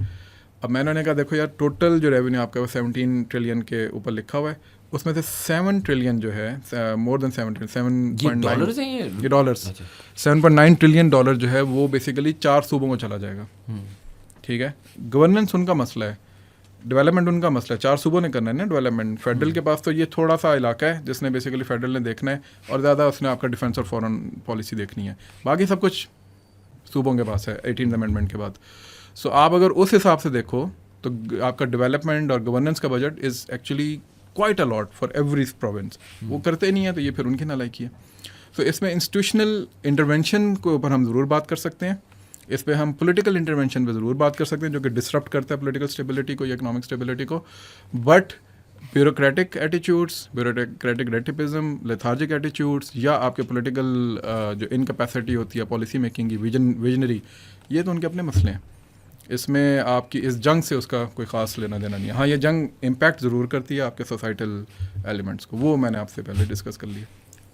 اب میں نے کہا دیکھو یار ٹوٹل جو ریونیو آپ کا وہ 17 ٹریلین کے اوپر لکھا ہوا ہے, اس میں سے 7 ٹریلین جو ہے, مور دین 7 ٹریلین, 7.9 ٹریلین ڈالر جو ہے وہ بیسیکلی 4 صوبوں کو چلا جائے گا, ٹھیک ہے. گورننس ان کا مسئلہ ہے, ڈیولپمنٹ ان کا مسئلہ ہے, 4 صوبوں نے کرنا ہے نا ڈیولپمنٹ. فیڈرل کے پاس تو یہ تھوڑا سا علاقہ ہے جس نے بیسیکلی فیڈرل نے دیکھنا ہے اور زیادہ اس نے آپ کا ڈیفینس اور فورن پالیسی دیکھنی ہے, باقی سب کچھ صوبوں کے پاس ہے 18 امینڈمنٹ کے بعد. سو آپ اگر اس حساب سے دیکھو تو آپ کا ڈیولپمنٹ اور گورننس کا budget is actually quite allot for every province. وہ کرتے نہیں ہیں تو یہ پھر ان کی نالائکی ہے. سو اس میں انسٹیٹیوشنل انٹرونشن کے اوپر ہم ضرور بات کر سکتے ہیں, اس پہ ہم پولیٹیکل انٹرونشن پہ ضرور بات کر سکتے ہیں جو کہ ڈسرپٹ کرتا ہے پولیٹیکل اسٹیبلٹی کو یا اکنامک اسٹیبلٹی کو. But bureaucratic attitudes, bureaucratic red tapism, lethargic attitudes یا آپ کے پولیٹیکل جو انکیپیسٹی ہوتی ہے پالیسی میکنگ کی, ویژنری, یہ تو ان کے اپنے مسئلے ہیں. اس میں آپ کی اس جنگ سے اس کا کوئی خاص لینا دینا نہیں ہے. ہاں یہ جنگ امپیکٹ ضرور کرتی ہے آپ کے سوسائٹل ایلیمنٹس کو, وہ میں نے آپ سے پہلے ڈسکس کر لیا.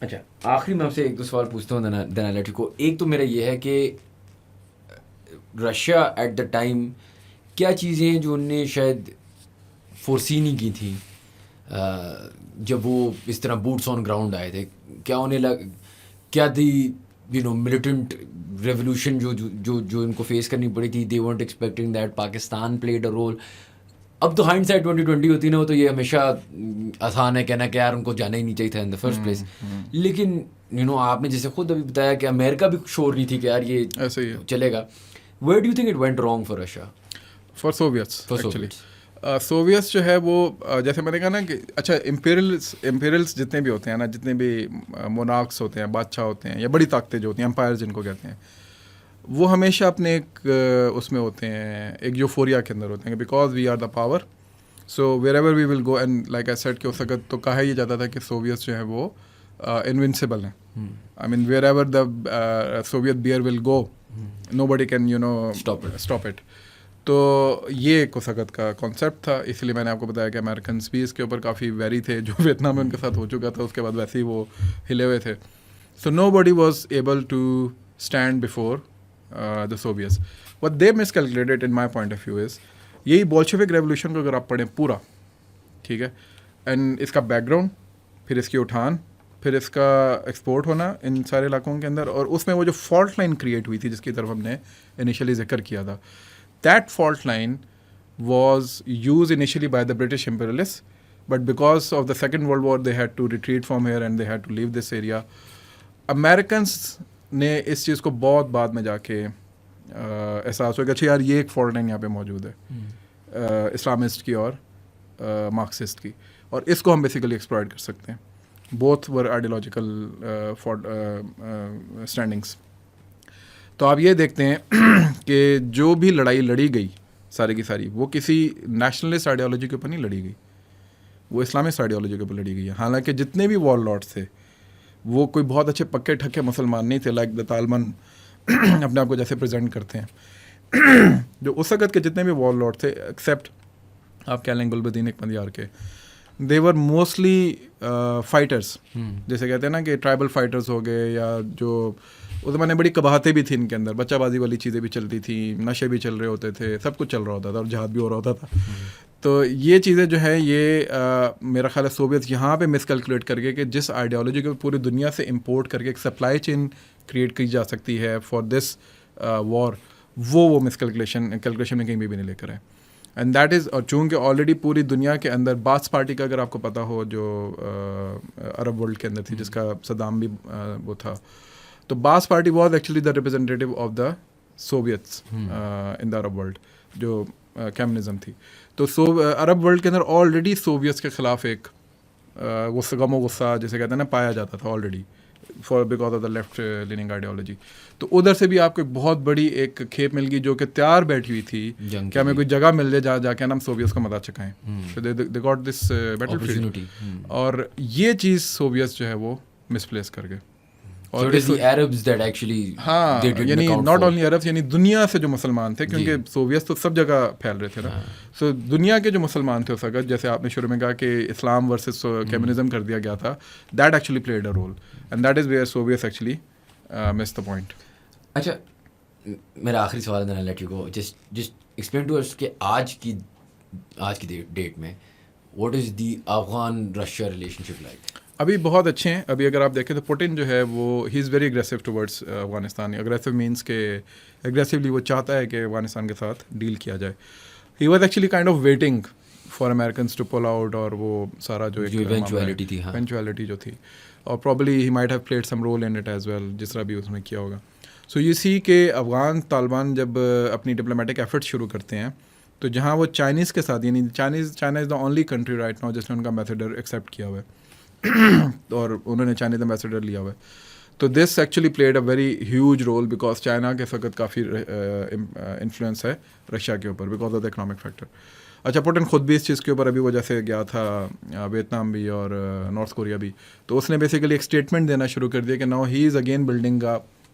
اچھا آخری میں آپ سے ایک دو سوال پوچھتا ہوں دین آئی لیٹ یو گو. ایک تو میرا یہ ہے کہ رشیا ایٹ دا ٹائم کیا چیزیں ہیں جو انہوں نے شاید فورسی نہیں کی تھیں جب وہ اس طرح بوٹس آن گراؤنڈ آئے تھے؟ کیا انہیں کیا دی ملیٹنٹ ریولیوشن جو ان کو فیس کرنی پڑی تھی, they want expecting that Pakistan played a role. اب تو ہائنڈ سائڈ 2020 ہوتی نا, وہ تو یہ ہمیشہ آسان ہے کہنا کہ یار ان کو جانا ہی نہیں چاہیے تھا ان دا فرسٹ پلیس. لیکن آپ نے جیسے خود ابھی بتایا کہ امریکہ بھی شور نہیں تھی کہ یار یہ ایسے ہی چلے گا. Where do you think it went wrong for Russia? For Soviets actually. Soviets جو ہے وہ جیسے میں نے کہا نا کہ اچھا امپیریلس جتنے بھی ہوتے ہیں نا, جتنے بھی مونارکس ہوتے ہیں, بادشاہ ہوتے ہیں یا بڑی طاقتیں جو ہوتی ہیں, امپائر جن کو کہتے ہیں, وہ ہمیشہ اپنے ایک اس میں ہوتے ہیں, ایک یوفوریا کے اندر ہوتے ہیں, because we are the power. So wherever we will go and like I said کہ اس وقت تو کہا یہ جاتا تھا کہ سوویتس جو ہیں وہ انونسیبل ہیں. I mean wherever the Soviet bear will go nobody can stop it. تو یہ ایک اس وقت کا کانسیپٹ تھا. اس لیے میں نے آپ کو بتایا کہ امریکنس بھی اس کے اوپر کافی ویری تھے. جو ویتنام میں ان کے ساتھ ہو چکا تھا اس کے بعد ویسے ہی وہ ہلے ہوئے تھے. So nobody was able to stand before the Soviets. What they miscalculated in my point of view is یہی بولشوک ریولیوشن کو اگر آپ پڑھیں پورا, ٹھیک ہے, اینڈ اس کا بیک گراؤنڈ, پھر اس کی اٹھان, پھر اس کا ایکسپورٹ ہونا ان سارے علاقوں کے اندر, اور اس میں وہ جو فالٹ لائن کریٹ ہوئی تھی جس کی طرف ہم نے انیشلی ذکر کیا تھا, that fault line was used initially by the British imperialists, but because of the Second World War they had to retreat from here and they had to leave this area. Americans نے اس چیز کو بہت بعد میں جا کے احساس ہوا کہ اچھا یار یہ ایک فالٹ لائن یہاں پہ موجود ہے اسلامسٹ کی اور مارکسسٹ کی, اور اس کو ہم بیسیکلی ایکسپلائٹ کر سکتے ہیں. بوتھ ور آئیڈیالوجیکل اسٹینڈنگس. تو آپ یہ دیکھتے ہیں کہ جو بھی لڑائی لڑی گئی ساری کی ساری وہ کسی نیشنلسٹ آئیڈیالوجی کے اوپر نہیں لڑی گئی, وہ اسلامسٹ آئیڈیالوجی کے اوپر لڑی گئی ہے. حالانکہ جتنے بھی وار لارڈس تھے وہ کوئی بہت اچھے پکے ٹھکے مسلمان نہیں تھے, لائک دا طالبان اپنے آپ کو جیسے پریزنٹ کرتے ہیں. جو اس وقت کے جتنے بھی وار لارڈ تھے ایکسیپٹ آپ کہہ لیں گلبدین اکمدیار کے, دے ور موسٹلی فائٹرس, جیسے کہتے ہیں نا کہ ٹرائبل فائٹرس ہو گئے, یا جو اس زمانے بڑی قباہتیں بھی تھیں ان کے اندر, بچہ بازی والی چیزیں بھی چلتی تھیں, نشے بھی چل رہے ہوتے تھے, سب کچھ چل رہا ہوتا تھا اور جہاد بھی ہو رہا ہوتا تھا. تو یہ چیزیں جو ہے یہ میرا خیال ہے سوویت یہاں پہ مس کیلکولیٹ کر کے کہ جس آئیڈیالوجی کو پوری دنیا سے امپورٹ کر کے ایک سپلائی چین کریٹ کی جا سکتی ہے فار دس وار, وہ مس کیلکولیشن میں کہیں بھی نہیں لے کر آئے. اینڈ دیٹ از, اور چونکہ آلریڈی پوری دنیا کے اندر باس پارٹی کا اگر آپ کو پتہ ہو جو عرب ورلڈ کے اندر تھی جس کا صدام بھی وہ تھا, تو Baath party was actually the representative of the Soviets in the Arab world, جو کمیونزم تھی. تو عرب ورلڈ کے اندر آلریڈی سوویتس کے خلاف ایک غم و غصہ جیسے کہتے ہیں نا پایا جاتا تھا already for because of the left leaning ideology. تو ادھر سے بھی آپ کو ایک بہت بڑی ایک کھیپ مل گئی جو کہ تیار بیٹھی ہوئی تھی کہ ہمیں کوئی جگہ مل جائے جا کے ہم سوویتس کو مدد چکائیں. They got this battlefield, اور یہ چیز سوویتس جو ہے وہ مس پلیس کر گئے. اور ہاں یعنی ناٹ اونلی عربs, یعنی دنیا سے جو مسلمان تھے, کیونکہ سوویتس تو سب جگہ پھیل رہے تھے نا. سو دنیا کے جو مسلمان تھے اس وقت, جیسے آپ نے شروع میں کہا کہ اسلام ورسز کمیونزم کر دیا گیا تھا, that actually played a role and that is where Soviets actually miss the point. اچھا میرا آخری سوال ہے, let you go, just explain to us کہ آج کی ڈیٹ میں what is the Afghan Russia relationship like? ابھی بہت اچھے ہیں. ابھی اگر آپ دیکھیں تو پوٹن جو ہے وہ he is very aggressive towards Afghanistan. Aggressive means کہ اگریسولی وہ چاہتا ہے کہ افغانستان کے ساتھ ڈیل کیا جائے. He was actually kind of waiting for Americans to pull out, اور وہ سارا جو ایونچویلٹی جو تھی, اور probably he might have played some role in it as well, جس طرح بھی اس میں کیا ہوگا. سو یو سی کہ افغان طالبان جب اپنی ڈپلومیٹک ایفرٹ شروع کرتے ہیں تو جہاں وہ چائنیز کے ساتھ, یعنی China is the only country right now جس نے ان کا ایمبیسیڈر ایکسیپٹ کیا ہوا ہے اور انہوں نے چائنیز ایمبیسیڈر لیا ہوا ہے. تو this actually played a very huge role because China کے وقت کافی انفلوئنس ہے رشیا کے اوپر because of the economic factor. اچھا پوٹن خود بھی اس چیز کے اوپر ابھی وجہ سے گیا تھا, ویتنام بھی اور نارتھ کوریا بھی, تو اس نے بیسیکلی ایک اسٹیٹمنٹ دینا شروع کر دیا کہ now he is again building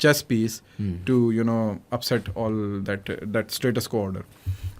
chess piece to upset all that status quo order.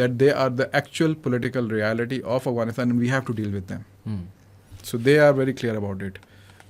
that they are the actual political reality of Afghanistan and we have to deal with them. So they are very clear about it.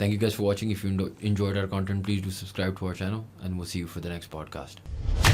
Thank you guys for watching. If you enjoyed our content, please do subscribe to our channel and we'll see you for the next podcast.